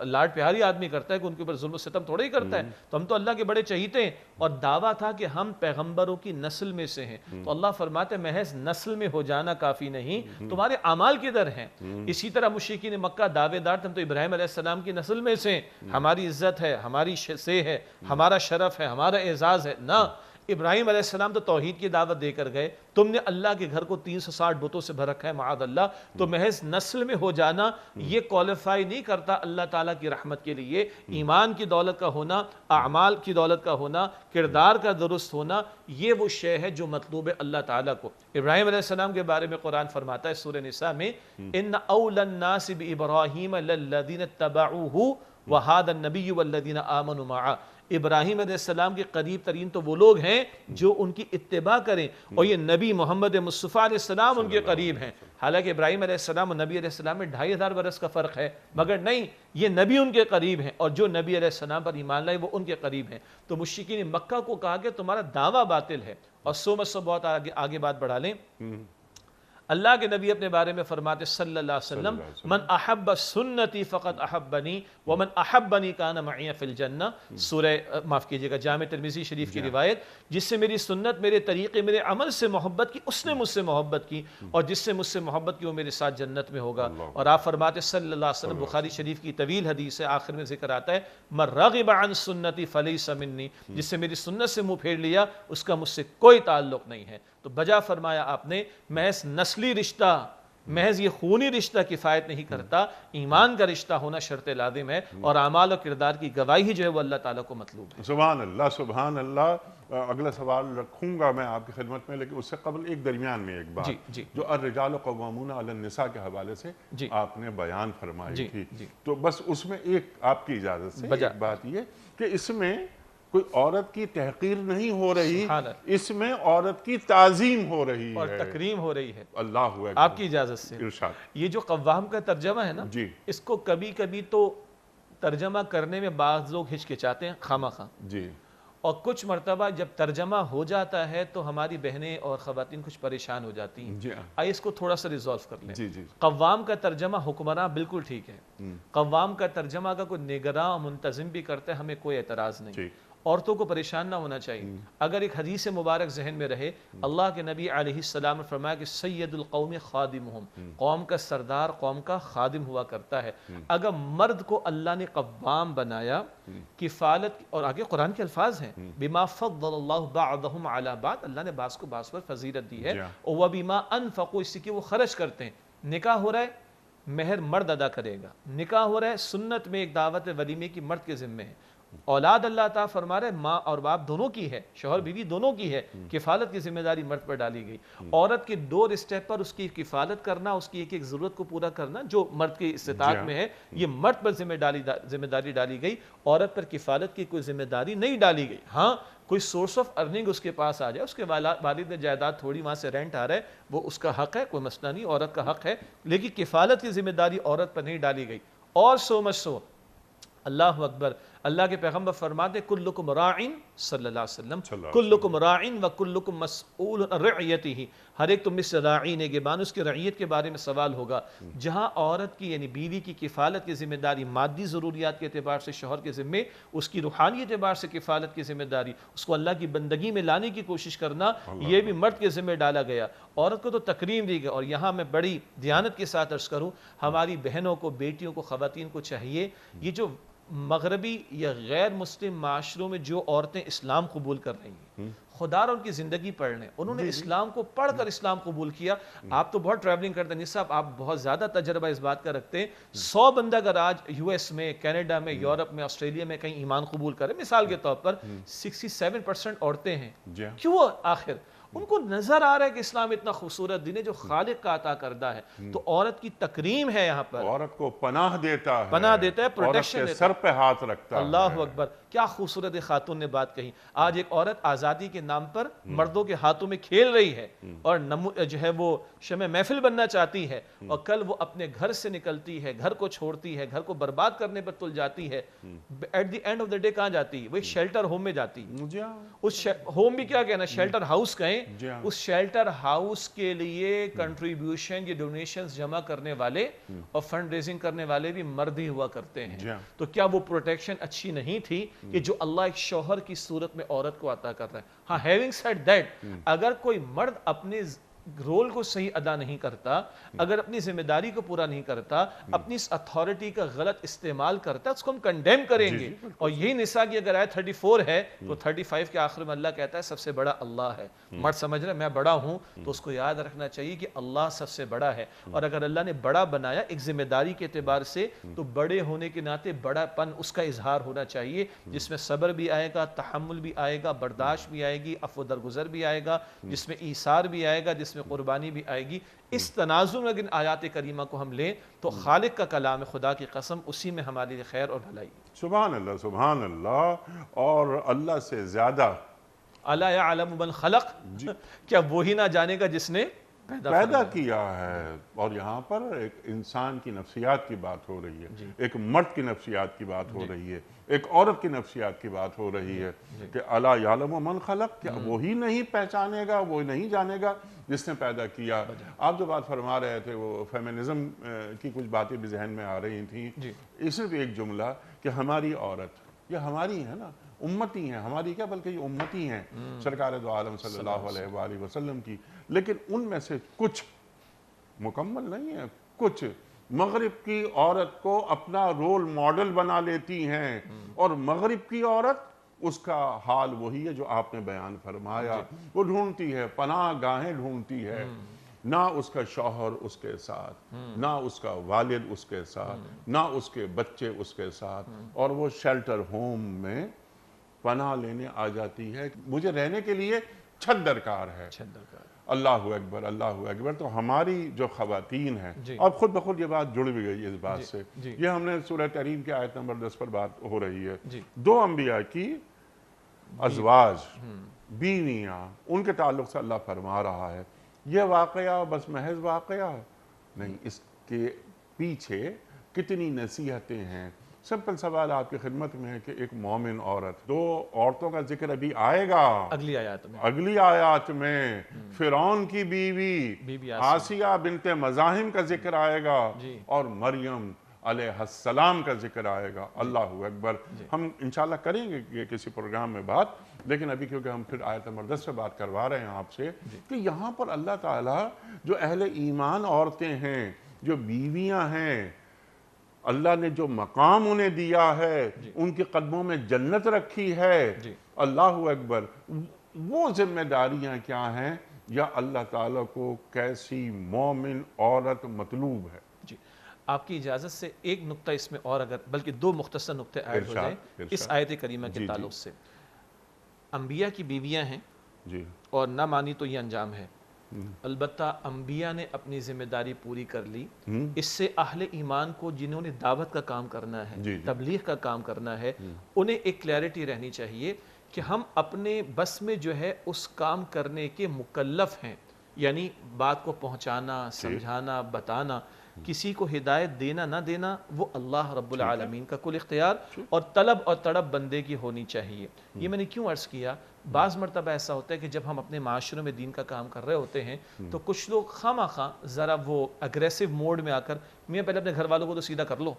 لاڈ پیاری آدمی کرتا ہے کہ ان کے اوپر ظلم و ستم تھوڑا ہی کرتا ہے، تو ہم تو اللہ کے بڑے چہیتے ہیں، اور دعویٰ تھا کہ ہم پیغمبروں کی نسل میں سے ہیں۔ تو اللہ فرماتے ہیں محض نسل میں ہو جانا کافی نہیں، تمہارے اعمال کدھر ہیں؟ اسی طرح مشرکین مکہ دعوے دار تھے ہم تو ابراہیم علیہ السلام کی نسل میں سے، ہماری عزت ہے، ہماری سے ہے، ہمارا شرف ہے، ہمارا اعزاز ہے، نہ، ابراہیم علیہ السلام تو توحید کی دعوت دے کر گئے، تم نے اللہ کے گھر کو 360 بتوں سے بھر رکھا ہے معاذ اللہ، تو محض نسل میں ہو جانا یہ کوالیفائی نہیں کرتا اللہ تعالیٰ کی رحمت کے لیے۔ ایمان کی دولت کا ہونا، اعمال کی دولت کا ہونا، کردار کا درست ہونا، یہ وہ شے ہے جو مطلوب ہے اللہ تعالیٰ کو۔ ابراہیم علیہ السلام کے بارے میں قرآن فرماتا ہے سورہ نساء میں ان اول الناس بابراہیم للذین اتبعوہ وہذا النبی والذین آمنوا معہ، ابراہیم علیہ السلام کے قریب ترین تو وہ لوگ ہیں جو ان کی اتباع کریں، اور یہ نبی محمد مصطفیٰ علیہ السلام ان کے قریب ہیں۔ حالانکہ ابراہیم علیہ السلام اور نبی علیہ السلام میں 2500 برس کا فرق ہے، مگر نہیں، یہ نبی ان کے قریب ہیں، اور جو نبی علیہ السلام پر ایمان لائے وہ ان کے قریب ہیں۔ تو مشرکین مکہ کو کہا کہ تمہارا دعویٰ باطل ہے، اور سو بہت آگے بات بڑھا لیں۔ اللہ کے نبی اپنے بارے میں فرماتے صلی اللہ علیہ وسلم من احب سنتی فقط احبنی ومن احبنی کان معی فی الجنہ، سورہ معاف کیجئے گا جامع ترمذی شریف کی روایت، جس سے میری سنت، میرے طریقے، میرے عمل سے محبت کی اس نے مجھ سے محبت کی، اور جس سے مجھ سے محبت کی وہ میرے ساتھ جنت میں ہوگا۔ اور آپ فرماتے صلی اللہ علیہ وسلم، بخاری شریف کی طویل حدیث ہے، آخر میں ذکر آتا ہے من رغب عن سنتی فلیس منی، جس سے میری سنت سے منہ پھیر لیا اس کا مجھ سے کوئی تعلق نہیں ہے۔ تو بجا فرمایا آپ نے محض نسلی رشتہ، محض یہ خونی رشتہ کفایت نہیں کرتا، ایمان کا رشتہ ہونا شرط لازم ہے، اور اعمال و کردار کی گواہی جو ہے وہ اللہ تعالیٰ کو مطلوب ہے۔ سبحان اللہ سبحان اللہ۔ اگلا سوال رکھوں گا میں آپ کی خدمت میں، لیکن اس سے قبل ایک درمیان میں ایک بات جو الرجال قوامون علی النساء کے حوالے سے آپ نے بیان فرمائی تھی، تو بس اس میں ایک آپ کی اجازت سے ایک بات یہ کہ اس میں کوئی عورت کی تحقیر نہیں ہو رہی، اس میں عورت کی تعظیم ہو رہی ہے اور تکریم ہو رہی ہے۔ اللہ اکبر۔ آپ کی اجازت سے ارشاد۔ یہ جو قوام کا ترجمہ ہے نا، اس کو کبھی کبھی تو ترجمہ کرنے میں بعض لوگ ہچکچاتے ہیں خواہ، اور کچھ مرتبہ جب ترجمہ ہو جاتا ہے تو ہماری بہنیں اور خواتین کچھ پریشان ہو جاتی ہیں۔ آئیے اس کو تھوڑا سا ریزولف کر لیں۔ قوام کا ترجمہ حکمراں بالکل ٹھیک ہے، قوام کا ترجمہ اگر کوئی نگراں منتظم بھی کرتا ہے ہمیں کوئی اعتراض نہیں، عورتوں کو پریشان نہ ہونا چاہیے۔ اگر ایک حدیث مبارک ذہن میں رہے، اللہ کے نبی علیہ السلام نے فرمایا کہ سید القوم خادمہم، قوم کا سردار قوم کا خادم ہوا کرتا ہے۔ اگر مرد کو اللہ نے قوام بنایا، کفالت، اور آگے قرآن کے الفاظ ہیں بما فضل اللہ بعضهم علی بعض، اللہ نے بعض کو بعض پر فضیلت دی ہے، اور وبما انفقوا، اس کی وہ خرچ کرتے ہیں۔ نکاح ہو رہا ہے، مہر مرد ادا کرے گا، نکاح ہو رہا ہے، سنت میں ایک دعوت ولیمے کی مرد کے ذمے ہے، اولاد اللہ تعالیٰ فرما رہے ماں اور باپ دونوں کی ہے، شوہر بیوی دونوں کی ہے، کفالت کی ذمہ داری مرد پر ڈالی گئی۔ عورت کے ڈور اسٹیپ پر اس کی کفالت کرنا، اس کی ایک ایک ضرورت کو پورا کرنا جو مرد کی استطاعت میں ہے، یہ مرد پر ذمہ داری ڈالی گئی، عورت پر کفالت کی کوئی ذمہ داری نہیں ڈالی گئی۔ ہاں کوئی سورس آف ارننگ اس کے پاس آ جائے، اس کے والد نے جائیداد تھوڑی وہاں سے رینٹ آ رہا ہے، وہ اس کا حق ہے، کوئی مسئلہ نہیں، عورت کا حق ہے، لیکن کفالت کی ذمہ داری عورت پر نہیں ڈالی گئی۔ اور سو مچ سو، اللہ اکبر، اللہ کے پیغمبر فرماتے کلکم راعن صلی اللہ علیہ وسلم، کلکم راعن وکلکم مسئول عن رعیتہ، ہر ایک تم میں سے راعی نگہبان، اس کی رعیت کے بارے میں سوال ہوگا۔ جہاں عورت کی یعنی بیوی کی کفالت کی ذمہ داری مادی ضروریات کے اعتبار سے شوہر کے ذمے، اس کی روحانی اعتبار سے کفالت کی ذمہ داری، اس کو اللہ کی بندگی میں لانے کی کوشش کرنا، یہ بھی مرد کے ذمے ڈالا گیا۔ عورت کو تو تکریم دی گئی، اور یہاں میں بڑی دیانت کے ساتھ عرض کروں، ہماری بہنوں کو، بیٹیوں کو، خواتین کو چاہیے، یہ جو مغربی یا غیر مسلم معاشروں میں جو عورتیں اسلام قبول کر رہی ہیں، خدا را ان کی زندگی پڑھ لیں، انہوں نے اسلام کو پڑھ کر اسلام قبول کیا۔ آپ تو بہت ٹریولنگ کرتے ہیں صاحب، آپ بہت زیادہ تجربہ اس بات کا رکھتے ہیں، 100 بندہ اگر آج یو ایس میں، کینیڈا میں، یورپ میں، آسٹریلیا میں کہیں ایمان قبول کرے، مثال کے طور پر 67% عورتیں ہیں۔ کیوں؟ آخر ان کو نظر آ رہا ہے کہ اسلام اتنا خوبصورت دین ہے جو خالق کا عطا کردہ ہے، تو عورت کی تکریم ہے، یہاں پر عورت کو پناہ دیتا ہے، پروٹیکشن دیتا ہے، سر پہ ہاتھ رکھتا ہے۔ اللہ اکبر، کیا خوبصورت خاتون نے بات کہی۔ آج ایک عورت آزادی کے نام پر مردوں کے ہاتھوں میں کھیل رہی ہے، اور جو ہے وہ شمع محفل بننا چاہتی ہے، اور کل وہ اپنے گھر سے نکلتی ہے، گھر کو چھوڑتی ہے، گھر کو برباد کرنے پر تل جاتی ہے، at the end of the day کہاں جاتی ہے؟ وہ ایک شیلٹر ہوم میں جاتی ہے۔ اس ہوم بھی کیا کہنا، شیلٹر ہاؤس کہیں، اس شیلٹر ہاؤس کے لیے کنٹریبیوشن یا ڈونیشنز جمع کرنے والے اور فنڈ ریزنگ کرنے والے بھی مرد ہی ہوا کرتے ہیں۔ تو کیا وہ پروٹیکشن اچھی نہیں تھی کہ جو اللہ ایک شوہر کی صورت میں عورت کو عطا کر رہا ہے؟ ہاں، ہیونگ سیڈ دیٹ، اگر کوئی مرد اپنے رول کو صحیح ادا نہیں کرتا، اگر اپنی ذمہ داری کو پورا نہیں کرتا، اپنی اس اتھارٹی کا غلط استعمال کرتا، اس کو ہم کنڈیم کریں گے. اور یہی نساء کی اگر آیت 34 ہے تو 35 کے آخر میں اللہ کہتا ہے سب سے بڑا اللہ ہے. مرد سمجھ رہے میں بڑا ہوں تو اس کو یاد رکھنا چاہیے کہ اللہ سب سے بڑا ہے، اور اگر اللہ نے بڑا بنایا ایک ذمہ داری کے اعتبار سے تو بڑے ہونے کے ناطے بڑا پن اس کا اظہار ہونا چاہیے، جس میں صبر بھی آئے گا، تحمل بھی آئے گا، برداشت بھی آئے گی، عفو درگزر بھی آئے گا، جس میں ایثار بھی آئے گا، جس میں قربانی بھی آئے گی. اس تناظر میں اگر آیات کریمہ کو ہم لیں تو خالق کا کلام خدا کی قسم اسی میں ہمارے لیے خیر اور بھلائی. سبحان اللہ سبحان اللہ. اور اللہ سے زیادہ الا یعلم من خلق، کیا وہی نہ جانے گا جس نے پیدا کیا ہے. اور یہاں پر ایک انسان کی نفسیات کی بات ہو رہی ہے، ایک مرد کی نفسیات کی بات ہو رہی ہے، ایک عورت کی نفسیات کی بات ہو رہی ہے کہ الا یعلم من خلق، کیا وہی نہیں پہچانے گا، وہ نہیں جانے گا جس نے پیدا کیا. آپ جو بات فرما رہے تھے وہ فیمنزم کی کچھ باتیں بھی ذہن میں آ رہی تھیں. اس میں بھی ایک جملہ کہ ہماری عورت، یہ ہماری ہے نا، امتی ہیں ہماری، کیا بلکہ یہ امتی ہیں سرکار دو عالم صلی اللہ علیہ وآلہ وسلم کی. لیکن ان میں سے کچھ مکمل نہیں ہے، کچھ مغرب کی عورت کو اپنا رول ماڈل بنا لیتی ہیں، اور مغرب کی عورت اس کا حال وہی ہے جو آپ نے بیان فرمایا. وہ ڈھونڈتی ہے، پناہ گاہیں ڈھونڈتی ہے، نہ اس کا شوہر اس کے ساتھ، نہ اس کا والد اس کے ساتھ، نہ اس کے بچے اس کے ساتھ، اور وہ شیلٹر ہوم میں پناہ لینے آ جاتی ہے. مجھے رہنے کے لیے چھت درکار ہے. اللہ اکبر اللہ اکبر. تو ہماری جو خواتین ہیں، اور خود بخود یہ بات جڑ بھی گئی اس بات سے، یہ ہم نے سورہ تحریم کی آیت نمبر 10 پر بات ہو رہی ہے. دو انبیاء کی ازواج، بیویاں، ان کے تعلق سے اللہ فرما رہا ہے. یہ واقعہ بس محض واقعہ نہیں، اس کے پیچھے کتنی نصیحتیں ہیں. سمپل سوال آپ کی خدمت میں ہے کہ ایک مومن عورت، دو عورتوں کا ذکر ابھی آئے گا اگلی آیات میں. فرعون کی بیوی آسیہ بنت مزاحم کا ذکر آئے گا، اور مریم علیہ السلام کا ذکر آئے گا. اللہ اکبر. ہم انشاءاللہ کریں گے یہ کسی پروگرام میں بات، لیکن ابھی کیونکہ ہم پھر آیت نمبر 10 سے بات کروا رہے ہیں آپ سے کہ یہاں پر اللہ تعالیٰ جو اہل ایمان عورتیں ہیں، جو بیویاں ہیں، اللہ نے جو مقام انہیں دیا ہے، ان کے قدموں میں جنت رکھی ہے. اللہ اکبر. وہ ذمہ داریاں کیا ہیں، یا اللہ تعالیٰ کو کیسی مومن عورت مطلوب ہے. آپ کی اجازت سے ایک نقطہ اس میں اور، اگر بلکہ دو مختصر نقطے ایڈ ہو جائیں اس آیت کریمہ کے تعلق سے. انبیاء کی بیویاں ہیں اور نہ مانی تو یہ انجام ہے. البتہ انبیاء نے اپنی ذمہ داری پوری کر لی. اس سے اہل ایمان کو جنہوں نے دعوت کا کام کرنا ہے، تبلیغ کا کام کرنا ہے، انہیں ایک کلیئرٹی رہنی چاہیے کہ ہم اپنے بس میں جو ہے اس کام کرنے کے مکلف ہیں. یعنی بات کو پہنچانا، سمجھانا، بتانا، کسی کو ہدایت دینا نہ دینا وہ اللہ رب العالمین کا کل اختیار اور طلب اور تڑپ بندے کی ہونی چاہیے. یہ میں نے کیوں عرض کیا؟ بعض مرتبہ ایسا ہوتا ہے کہ جب ہم اپنے معاشروں میں دین کا کام کر رہے ہوتے ہیں تو کچھ لوگ خواہ ذرا وہ اگریسو موڈ میں آ کر، میں پہلے اپنے گھر والوں کو تو سیدھا کر لو،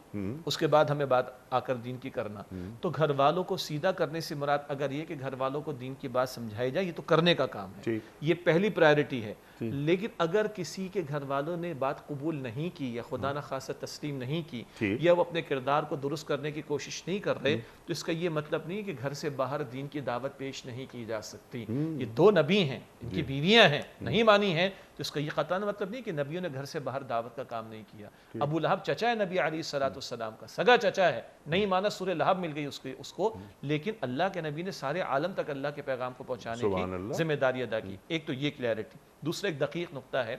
اس کے بعد ہمیں بات آ کر دین کی کرنا. تو گھر والوں کو سیدھا کرنے سے مراد اگر یہ کہ گھر والوں کو دین کی بات سمجھائی جائے، یہ تو کرنے کا کام ہے، یہ پہلی پرائرٹی ہے. لیکن اگر کسی کے گھر والوں نے بات قبول نہیں کی یا خدا نخواستہ تسلیم نہیں کی، یا وہ اپنے کردار کو درست کرنے کی کوشش نہیں کر رہے، تو اس کا یہ مطلب نہیں کہ گھر سے باہر دین کی دعوت پیش نہیں کی جا سکتی. یہ دو نبی ہیں، ان کی بیویاں ہیں، نہیں مانی ہیں، تو اس کا یہ قطعاً مطلب نہیں کہ نبیوں نے گھر سے باہر دعوت کا کام نہیں کیا. ابو لہب چچا ہے نبی علیہ السلام کا، سگا چچا ہے، نہیں مانا سورہ لہب مل گئی اس کو، لیکن اللہ کے نبی نے سارے عالم تک اللہ کے پیغام کو پہنچانے کی ذمہ داری ادا کی. ایک تو یہ کلیئرٹی. دوسرا ایک دقیق نقطہ ہے،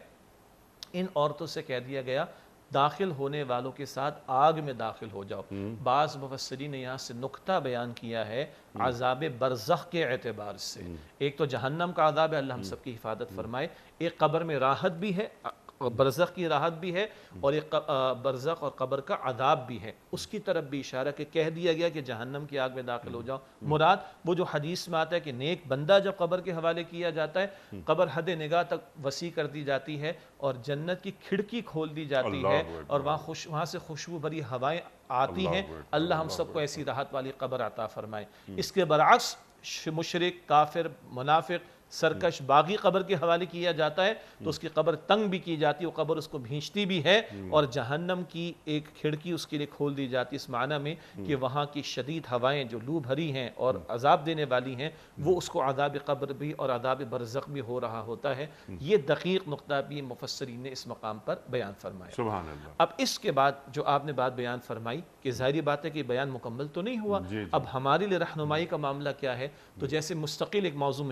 ان عورتوں سے کہہ دیا گیا داخل ہونے والوں کے ساتھ آگ میں داخل ہو جاؤ. بعض مفسرین نے یہاں سے نقطہ بیان کیا ہے عذاب برزخ کے اعتبار سے. ایک تو جہنم کا عذاب ہے، اللہ ہم سب کی حفاظت فرمائے. ایک قبر میں راحت بھی ہے، برزخ کی راحت بھی ہے، اور ایک برزخ اور قبر کا عذاب بھی ہے. اس کی طرف بھی اشارہ کہ کہہ دیا گیا کہ جہنم کی آگ میں داخل ہو جاؤ. مراد وہ جو حدیث میں آتا ہے کہ نیک بندہ جب قبر کے حوالے کیا جاتا ہے، قبر حد نگاہ تک وسیع کر دی جاتی ہے اور جنت کی کھڑکی کھول دی جاتی ہے، اور وہاں سے خوشبو بھری ہوائیں آتی ہیں. اللہ ہم سب کو ایسی راحت والی قبر عطا فرمائے. اس کے برعکس مشرک، کافر، منافق سرکش باغی قبر کے حوالے کیا جاتا ہے تو اس کی قبر تنگ بھی کی جاتی ہے، وہ قبر اس کو بھینچتی بھی ہے، اور جہنم کی ایک کھڑکی اس کے لیے کھول دی جاتی ہے، اس معنی میں کہ وہاں کی شدید ہوائیں جو لو بھری ہیں اور عذاب دینے والی ہیں، وہ اس کو عذاب قبر بھی اور عذاب برزخ بھی ہو رہا ہوتا ہے۔ یہ دقیق نقطہ بھی مفسرین نے اس مقام پر بیان فرمایا۔ سبحان اللہ۔ اب اس کے بعد جو آپ نے بات بیان فرمائی کہ ظاہری بات ہے کہ بیان مکمل تو نہیں ہوا، اب ہمارے لیے رہنمائی کا معاملہ کیا ہے؟ تو جیسے مستقل ایک موضوع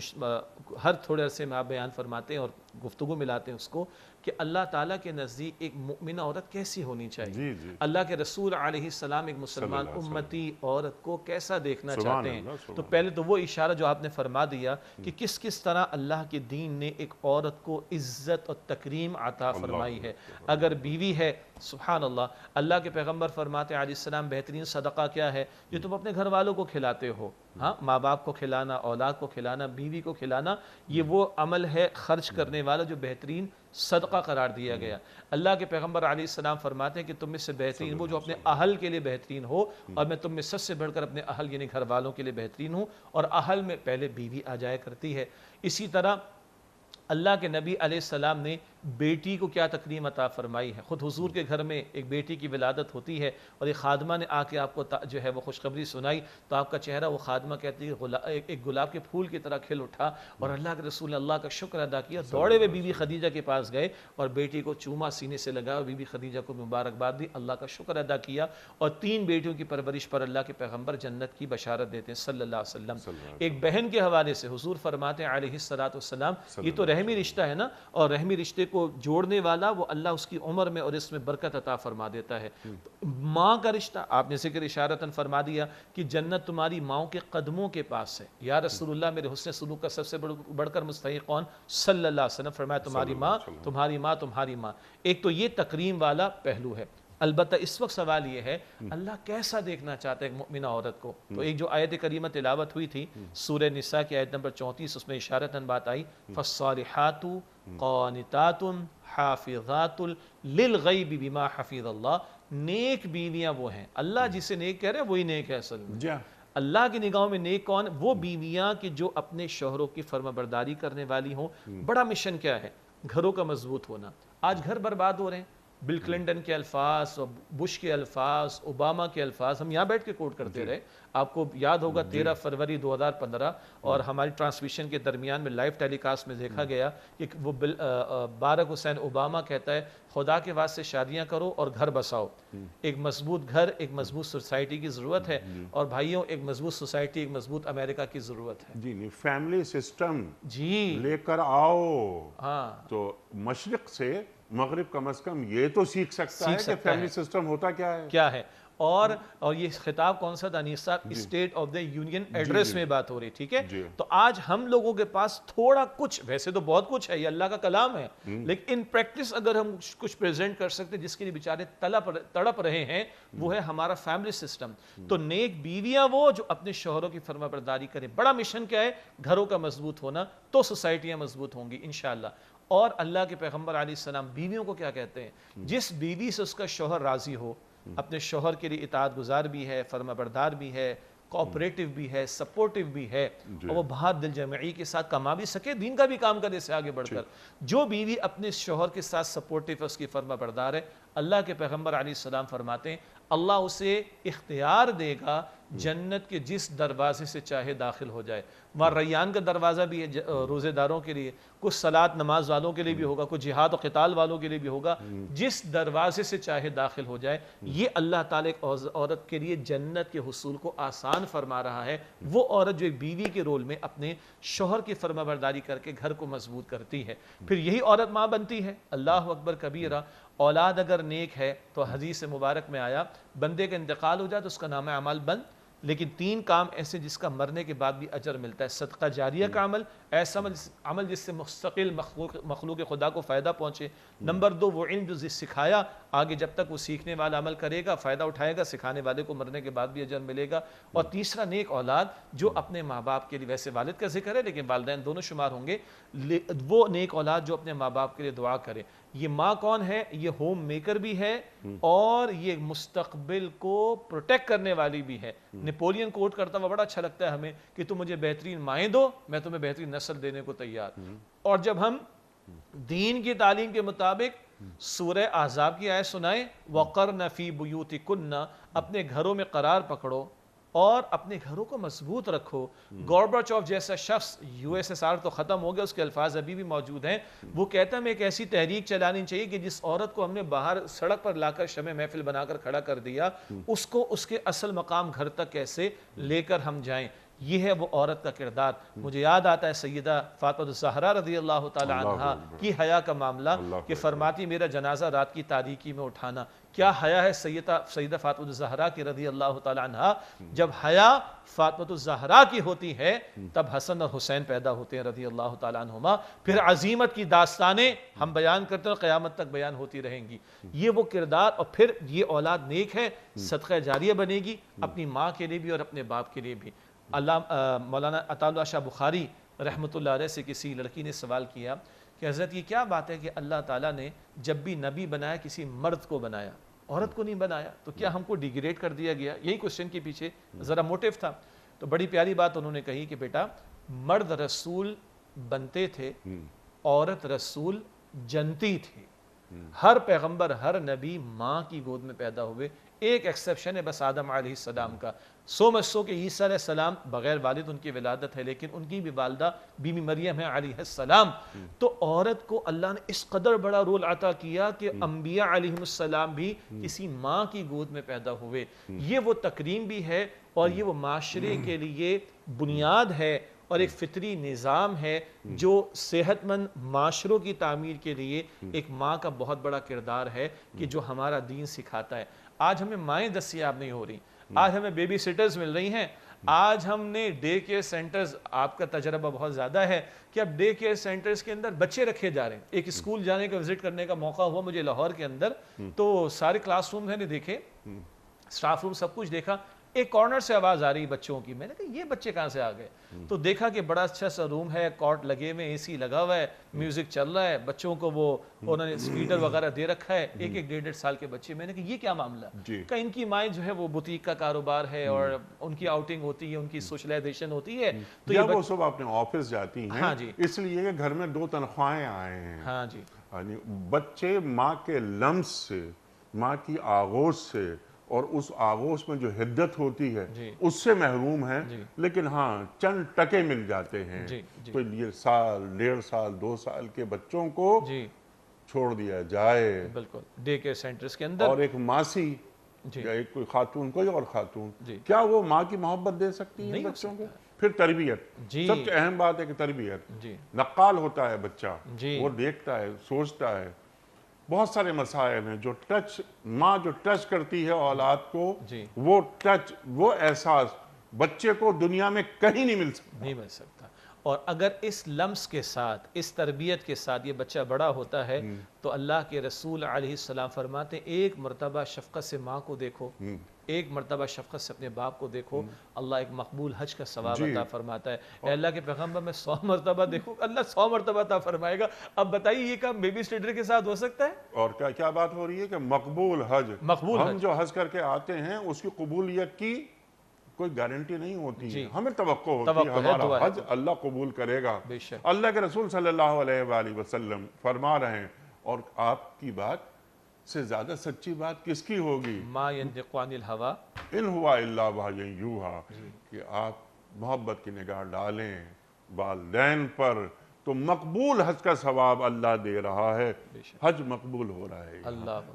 ہر تھوڑے عرصے میں آپ بیان فرماتے ہیں اور گفتگو ملاتے ہیں اس کو کہ اللہ تعالیٰ کے نزدیک ایک مؤمنہ عورت کیسی ہونی چاہیے، اللہ کے رسول علیہ السلام ایک مسلمان امتی عورت کو کیسا دیکھنا چاہتے ہیں۔ تو پہلے تو وہ اشارہ جو آپ نے فرما دیا کہ کس طرح اللہ کے دین نے ایک عورت کو عزت اور تکریم عطا فرمائی ہے۔ اگر بیوی ہے، سبحان اللہ کے پیغمبر فرماتے علیہ السلام بہترین صدقہ کیا ہے؟ جو تم اپنے گھر والوں کو کھلاتے ہو، ہاں، ماں باپ کو کھلانا، اولاد کو کھلانا، بیوی کو کھلانا، یہ وہ عمل ہے خرچ کرنے والا جو بہترین صدقہ قرار دیا گیا۔ اللہ کے پیغمبر علیہ السلام فرماتے ہیں کہ تم میں سے بہترین وہ جو اپنے اہل کے لیے بہترین ہو، اور میں تم میں سب سے بڑھ کر اپنے اہل یعنی گھر والوں کے لیے بہترین ہوں، اور اہل میں پہلے بیوی آ جایا کرتی ہے۔ اسی طرح اللہ کے نبی علیہ السلام نے بیٹی کو کیا تکریم عطا فرمائی ہے۔ خود حضور کے گھر میں ایک بیٹی کی ولادت ہوتی ہے اور ایک خادمہ نے آ کے آپ کو جو ہے وہ خوشخبری سنائی تو آپ کا چہرہ، وہ خادمہ کہتی ہے، ایک گلاب کے پھول کی طرح کھل اٹھا، اور اللہ کے رسول نے اللہ کا شکر ادا کیا، دوڑے ہوئے بی بی خدیجہ کے پاس گئے اور بیٹی کو چوما سینے سے لگا اور بی بی خدیجہ کو مبارکباد دی، اللہ کا شکر ادا کیا، اور 3 بیٹیوں کی پرورش پر اللہ کے پیغمبر جنت کی بشارت دیتے ہیں صلی اللہ علیہ وسلم۔ ایک بہن کے حوالے سے حضور فرماتے ہیں علیہ السلام، یہ تو رحمی رشتہ ہے نا، اور رحمی رشتے کو جوڑنے والا وہ اللہ اس کی عمر میں اور اس میں برکت عطا فرما دیتا ہے۔ ماں کا رشتہ آپ نے ذکر اشارتاً فرما دیا کہ جنت تمہاری ماؤں کے قدموں کے پاس ہے۔ یا رسول اللہ، میرے حسن سلوک کا سب سے بڑھ کر مستحق کون؟ صلی اللہ علیہ وسلم فرمایا تمہاری ماں، تمہاری ماں، تمہاری ماں۔ ایک تو یہ تکریم والا پہلو ہے۔ البتہ اس وقت سوال یہ ہے اللہ کیسا دیکھنا چاہتا ہے ایک مؤمنہ عورت کو؟ تو ایک جو آیت کریمہ تلاوت ہوئی تھی سورہ نساء کی آیت نمبر 34، اس میں اشارتاً بات آئی فالصالحات قانتات حافظات للغیب بما حفظ اللہ۔ نیک بیویاں وہ ہیں، اللہ جسے نیک کہہ رہے ہیں وہی نیک ہے اصل میں۔ اللہ کی نگاہوں میں نیک کون؟ وہ بیویاں کہ جو اپنے شوہروں کی فرما برداری کرنے والی ہوں۔ بڑا مشن کیا ہے؟ گھروں کا مضبوط ہونا۔ آج گھر برباد ہو رہے ہیں، بل کلنٹن کے الفاظ، بش کے الفاظ، اوباما کے الفاظ ہم یہاں بیٹھ کے کوٹ کرتے رہے۔ آپ کو یاد ہوگا 13 فروری 2015 اور ہماری ٹرانسمیشن کے درمیان میں لائیو ٹیلی کاسٹ میں دیکھا گیا کہ وہ باراک حسین اوباما کہتا ہے خدا کے واسطے شادیاں کرو اور گھر بساؤ۔ ایک مضبوط گھر، ایک مضبوط سوسائٹی کی ضرورت ہے، اور بھائیوں ایک مضبوط سوسائٹی، ایک مضبوط امریکہ کی ضرورت ہے۔ جی نہیں، فیملی سسٹم جی لے کر آؤ۔ ہاں، تو مشرق سے مغرب کم از کم یہ تو سیکھ سکتا ہے کہ فیملی سسٹم ہوتا کیا ہے۔ اور یہ خطاب کون سا تھا نیس صاحب؟ State of the union address میں بات ہو رہی، ٹھیک ہے؟ تو آج ہم لوگوں کے پاس تھوڑا کچھ، ویسے تو بہت کچھ ہے، یہ اللہ کا کلام ہے، لیکن ان پریکٹس اگر ہم کچھ پریزنٹ کر سکتے جس کے لیے بیچارے تڑپ رہے ہیں، وہ ہے ہمارا فیملی سسٹم۔ تو نیک بیویاں وہ جو اپنے شوہروں کی فرما برداری کریں۔ بڑا مشن کیا ہے؟ گھروں کا مضبوط ہونا، تو سوسائٹیاں مضبوط ہوں گی انشاءاللہ۔ اور اللہ کے پیغمبر علیہ السلام بیویوں کو کیا کہتے ہیں؟ جس بیوی سے اس کا شوہر راضی ہو، اپنے شوہر کے لیے اطاعت گزار بھی ہے، فرما بردار بھی ہے، کوآپریٹو بھی ہے، سپورٹیو بھی ہے، اور وہ باہر دل جمعی کے ساتھ کما بھی سکے، دین کا بھی کام کرے سے آگے بڑھ کر۔ جو بیوی اپنے شوہر کے ساتھ سپورٹیو ہے، اس کی فرما بردار ہے، اللہ کے پیغمبر علیہ السلام فرماتے ہیں اللہ اسے اختیار دے گا جنت کے جس دروازے سے چاہے داخل ہو جائے۔ وہاں ریان کا دروازہ بھی ہے روزے داروں کے لیے، کچھ صلاۃ نماز والوں کے لیے بھی ہوگا، کچھ جہاد و قتال والوں کے لیے بھی ہوگا، جس دروازے سے چاہے داخل ہو جائے۔ یہ اللہ تعالیٰ ایک عورت کے لیے جنت کے حصول کو آسان فرما رہا ہے۔ وہ عورت جو ایک بیوی کے رول میں اپنے شوہر کی فرما برداری کر کے گھر کو مضبوط کرتی ہے، پھر یہی عورت ماں بنتی ہے۔ اللہ اکبر کبیرہ۔ اولاد اگر نیک ہے تو حدیث مبارک میں آیا بندے کا انتقال ہو جائے تو اس کا نام اعمال بند، لیکن 3 کام ایسے جس کا مرنے کے بعد بھی اجر ملتا ہے۔ صدقہ جاریہ کا عمل، ایسا عمل جس سے مستقل مخلوق خدا کو فائدہ پہنچے۔ نمبر 2 وہ علم جو سکھایا، آگے جب تک وہ سیکھنے والا عمل کرے گا فائدہ اٹھائے گا، سکھانے والے کو مرنے کے بعد بھی اجر ملے گا۔ اور تیسرا نیک اولاد جو اپنے ماں باپ کے لیے، ویسے والد کا ذکر ہے لیکن والدین دونوں شمار ہوں گے، وہ نیک اولاد جو اپنے ماں باپ کے لیے دعا کرے۔ یہ ماں کون ہے؟ یہ ہوم میکر بھی ہے اور یہ مستقبل کو پروٹیکٹ کرنے والی بھی ہے، نپولین کوٹ کرتا ہوا بڑا اچھا لگتا ہے ہمیں کہ تم مجھے بہترین مائیں دو، میں تمہیں بہترین نسل دینے کو تیار. اور جب ہم دین کی تعلیم کے مطابق سورہ احزاب کی آیت سنائیں وَقَرْنَ فِي بُيُوتِكُنَّ، اپنے گھروں میں قرار پکڑو اور اپنے گھروں کو مضبوط رکھو. گورباچوف جیسا شخص، یو ایس ایس آر تو ختم ہو گیا، اس کے الفاظ ابھی بھی موجود ہیں، وہ کہتا ہے ہمیں ایک ایسی تحریک چلانی چاہیے کہ جس عورت کو ہم نے باہر سڑک پر لا کر شمع محفل بنا کر کھڑا کر دیا، اس کو اس کے اصل مقام گھر تک کیسے لے کر ہم جائیں. یہ ہے وہ عورت کا کردار. مجھے یاد آتا ہے سیدہ فاطمہ الزہرا رضی اللہ تعالی عنہا کی حیا کا معاملہ کہ فرماتی میرا جنازہ رات کی تاریکی میں اٹھانا. کیا حیا ہے سیدہ فاطمہ الزہرا کی رضی اللہ تعالی عنہا. جب حیا فاطمہ الزہرا کی ہوتی ہے تب حسن اور حسین پیدا ہوتے ہیں رضی اللہ تعالی عنہما. پھر عظیمت کی داستانیں ہم بیان کرتے ہیں اور قیامت تک بیان ہوتی رہیں گی. یہ وہ کردار، اور پھر یہ اولاد نیک ہے، صدقہ جاریہ بنے گی اپنی ماں کے لیے بھی اور اپنے باپ کے لیے بھی. مولانا عطا اللہ شاہ بخاری رحمۃ اللہ علیہ سے کسی لڑکی نے سوال کیا کہ حضرت یہ کیا بات ہے کہ اللہ تعالیٰ نے جب بھی نبی بنایا کسی مرد کو بنایا، عورت کو نہیں بنایا، تو کیا ہم کو ڈیگریڈ کر دیا گیا؟ یہی کوشچن کے پیچھے ذرا موٹیو تھا. تو بڑی پیاری بات انہوں نے کہی کہ بیٹا مرد رسول بنتے تھے، عورت رسول جنتی تھی. ہر پیغمبر، ہر نبی ماں کی گود میں پیدا ہوئے. ایک ایکسیپشن ہے بس آدم علیہ السلام کا. سو مچ کہ عیسیٰ علیہ السلام بغیر والد ان کی ولادت ہے، لیکن ان کی بھی والدہ بی بی مریم ہے علیہ السلام. تو عورت کو اللہ نے اس قدر بڑا رول عطا کیا کہ انبیاء علیہ السلام بھی کسی ماں کی گود میں پیدا ہوئے. یہ وہ تکریم بھی ہے اور یہ وہ معاشرے کے لیے بنیاد ہے اور ایک فطری نظام ہے جو صحت مند معاشروں کی تعمیر کے لیے ایک ماں کا بہت بڑا کردار ہے کہ جو ہمارا دین سکھاتا ہے. آج ہمیں مائیں دستیاب نہیں ہو رہی، آج ہمیں بیبی سٹرز مل رہی ہیں، آج ہم نے ڈے کیئر سینٹرز، آپ کا تجربہ بہت زیادہ ہے کہ اب ڈے کیئر سینٹرز کے اندر بچے رکھے جا رہے ہیں. ایک اسکول جانے کا وزٹ کرنے کا موقع ہوا مجھے لاہور کے اندر، تو سارے کلاس روم میں نے دیکھے، سٹاف روم سب کچھ دیکھا. ایک کارنر سے آواز آ رہی بچوں کی. میں نے کہا یہ بچے کہاں سے آ گئے؟ تو دیکھا کہ بڑا اچھا سا روم ہے، کارٹ لگے ہوئے، اے سی لگا ہوا ہے، میوزک چل رہا ہے، بچوں کو وہ انہوں نے اسپیکر وغیرہ دے رکھا ہے. ایک ایک 1.5 سال کے بچے. میں نے کہا یہ کیا معاملہ ہے؟ کہ ان کی مائیں جو ہے وہ بوتیک کا کاروبار ہے اور ان کی آؤٹنگ ہوتی ہے، ان کی سوشلائزیشن ہوتی ہے. تو یا وہ صبح اپنے آفس جاتی ہیں. ہاں جی، اس لیے کہ گھر میں 2 تنخواہیں آئے ہیں. ہاں جی، بچے ماں کے لمس سے، ماں کی آغوش سے اور اس آغوش میں جو حدت ہوتی ہے اس سے محروم ہیں. لیکن ہاں چند ٹکے مل جاتے ہیں. تو یہ سال 1.5 سال 2 سال کے بچوں کو چھوڑ دیا جائے بالکل ڈے کیئر سینٹرز کے اندر. اور ایک ماسی یا ایک کوئی خاتون، کوئی اور خاتون، کیا وہ ماں کی محبت دے سکتی ہے بچوں کو؟ پھر تربیت، سب سے اہم بات ہے کہ تربیت. نقال ہوتا ہے بچہ، وہ دیکھتا ہے، سوچتا ہے. بہت سارے مسائل ہیں جو ماں جو ٹچ کرتی ہے اولاد کو، وہ ٹچ، وہ احساس بچے کو دنیا میں کہیں نہیں مل سکتا. اور اگر اس لمس کے ساتھ، اس تربیت کے ساتھ یہ بچہ بڑا ہوتا ہے تو اللہ کے رسول علیہ السلام فرماتے ہیں ایک مرتبہ شفقت سے ماں کو دیکھو، ایک مرتبہ شفقت سے اپنے باپ کو دیکھو، اللہ ایک مقبول حج کا ثواب عطا فرماتا ہے. اے اللہ کے پیغمبر میں 100 مرتبہ دیکھو، اللہ 100 مرتبہ عطا فرمائے گا. اب بتائیے یہ کام بیبی سٹر کے ساتھ ہو سکتا ہے؟ اور کیا بات ہو رہی ہے کہ مقبول حج. ہم جو حج کر کے آتے ہیں اس کی قبولیت کی کوئی گارنٹی نہیں ہوتی ہے. ہمیں توقع ہوتی ہے ہمارا حج اللہ قبول کرے گا. اللہ کے رسول صلی اللہ علیہ وآلہ وسلم فرما رہے ہیں، اور آپ کی بات سے زیادہ سچی بات کس کی ہوگی؟ ما ینطق عن الہوا ان ہوا الا وحی یوحی. کہ آپ محبت کی نگاہ ڈالیں والدین پر تو مقبول حج کا ثواب اللہ دے رہا ہے. حج مقبول ہو رہا ہے.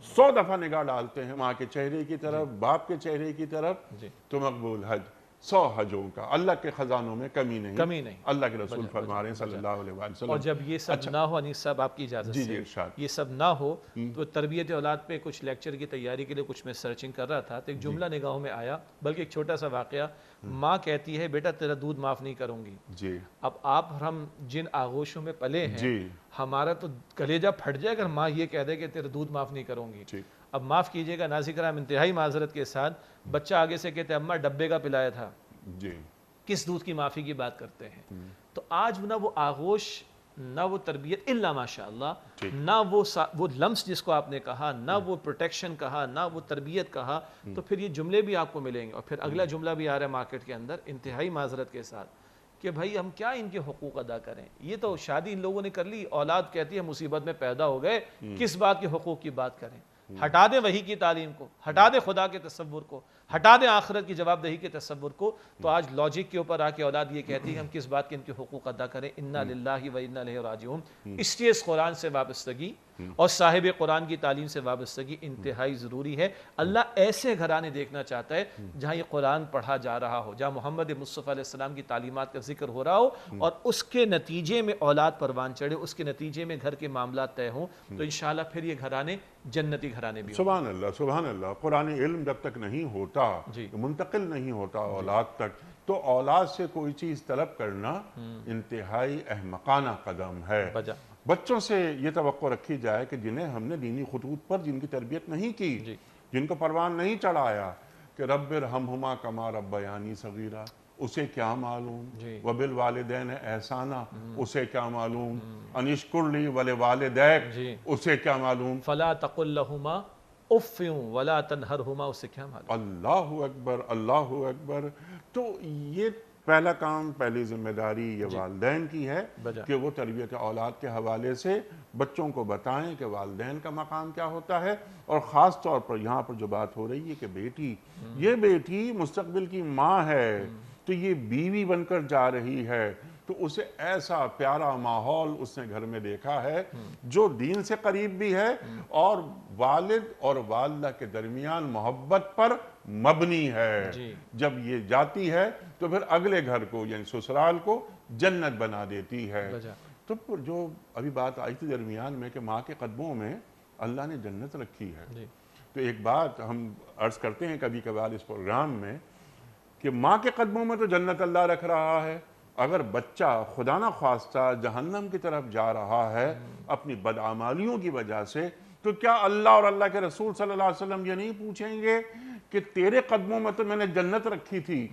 100 دفعہ نگاہ ڈالتے ہیں ماں کے چہرے کی طرف، باپ کے چہرے کی طرف، تو مقبول حج 100 حجوں کا. اللہ کے خزانوں میں کمی نہیں. اللہ کے رسول فرما رہے ہیں صلی اللہ علیہ وسلم. اور جب یہ سب نہ ہو، انیس صاحب آپ کی اجازت سے، یہ سب نہ ہو تو تربیت اولاد پہ کچھ لیکچر کی تیاری کے لیے کچھ میں سرچنگ کر رہا تھا تو ایک جملہ نگاہوں میں آیا، بلکہ ایک چھوٹا سا واقعہ. ماں کہتی ہے بیٹا تیرا دودھ معاف نہیں کروں گی. اب آپ ہم جن آغوشوں میں پلے ہیں، ہمارا تو کلیجہ پھٹ جائے اگر ماں یہ کہہ دے کہ تیرا دودھ معاف نہیں کروں گی. اب معاف کیجئے گا ناظرین کرام، انتہائی معذرت کے ساتھ، بچہ آگے سے کہتے ہیں اماں ڈبے کا پلایا تھا، کس دودھ کی معافی کی بات کرتے ہیں. تو آج نہ وہ آغوش نہ وہ تربیت الا ماشاء اللہ، نہ وہ لمس جس کو آپ نے کہا، نہ وہ پروٹیکشن کہا، نہ وہ تربیت کہا، تو پھر یہ جملے بھی آپ کو ملیں گے. اور پھر اگلا جملہ بھی آ رہا ہے مارکیٹ کے اندر انتہائی معذرت کے ساتھ کہ بھائی ہم کیا ان کے حقوق ادا کریں، یہ تو شادی ان لوگوں نے کر لی، اولاد کہتی ہے مصیبت میں پیدا ہو گئے، کس بات کے حقوق کی بات کریں. ہٹا دیں وحی کی تعلیم کو، ہٹا دیں خدا کے تصور کو، ہٹا دیں آخرت کی جواب دہی کے تصور کو، تو آج لاجک کے اوپر آ کے اولاد یہ کہتی ہے کہ ہم کس بات کے ان کے حقوق ادا کریں. انا للہ و انا الیہ راجعون. اس لیے اس قرآن سے وابستگی اور صاحب قرآن کی تعلیم سے وابستگی انتہائی ضروری ہے. اللہ ایسے گھرانے دیکھنا چاہتا ہے جہاں یہ قرآن پڑھا جا رہا ہو، جہاں محمد مصطفیٰ علیہ السلام کی تعلیمات کا ذکر ہو رہا ہو، اور اس کے نتیجے میں اولاد پروان چڑھے، اس کے نتیجے میں گھر کے معاملات طے ہوں، تو انشاءاللہ پھر یہ گھرانے جنتی گھرانے بھی ہوں. سبحان اللہ سبحان اللہ. قرآن علم جب تک نہیں ہوتا، منتقل نہیں ہوتا اولاد تک، تو اولاد سے کوئی چیز طلب کرنا انتہائی احمقانہ قدم ہے. بچوں سے یہ توقع رکھی جائے کہ جنہیں ہم نے دینی خطوط پر جن کی تربیت نہیں کی، جن کو پروان نہیں چڑھایا کہ رب ارحمہما کما ربیانی صغیرا، اسے کیا معلوم، وبالوالدین احسانا، اسے کیا معلوم، ان اشکر لی ولوالدیک، اسے کیا معلوم، فلا تقل لہما اف ولا تنہرہما، اسے کیا معلوم. اللہ اکبر اللہ اکبر. تو یہ پہلا کام، پہلی ذمہ داری یہ والدین کی ہے کہ وہ تربیت اولاد کے حوالے سے بچوں کو بتائیں کہ والدین کا مقام کیا ہوتا ہے. اور خاص طور پر یہاں پر جو بات ہو رہی ہے کہ بیٹی، یہ بیٹی مستقبل کی ماں ہے، تو یہ بیوی بن کر جا رہی ہے، تو اسے ایسا پیارا ماحول اس نے گھر میں دیکھا ہے جو دین سے قریب بھی ہے اور والد اور والدہ کے درمیان محبت پر مبنی ہے. جب یہ جاتی ہے تو پھر اگلے گھر کو یعنی سسرال کو جنت بنا دیتی ہے. تو جو ابھی بات آئی تھی درمیان میں کہ ماں کے قدموں میں اللہ نے جنت رکھی ہے، تو ایک بات ہم عرض کرتے ہیں کبھی کبھار اس پروگرام میں کہ ماں کے قدموں میں تو جنت اللہ رکھ رہا ہے. اگر بچہ خدا نہ خواستہ جہنم کی طرف جا رہا ہے اپنی بدعمالیوں کی وجہ سے، تو کیا اللہ اور اللہ کے رسول صلی اللہ علیہ وسلم یہ نہیں پوچھیں گے کہ تیرے قدموں میں تو میں نے جنت رکھی تھی،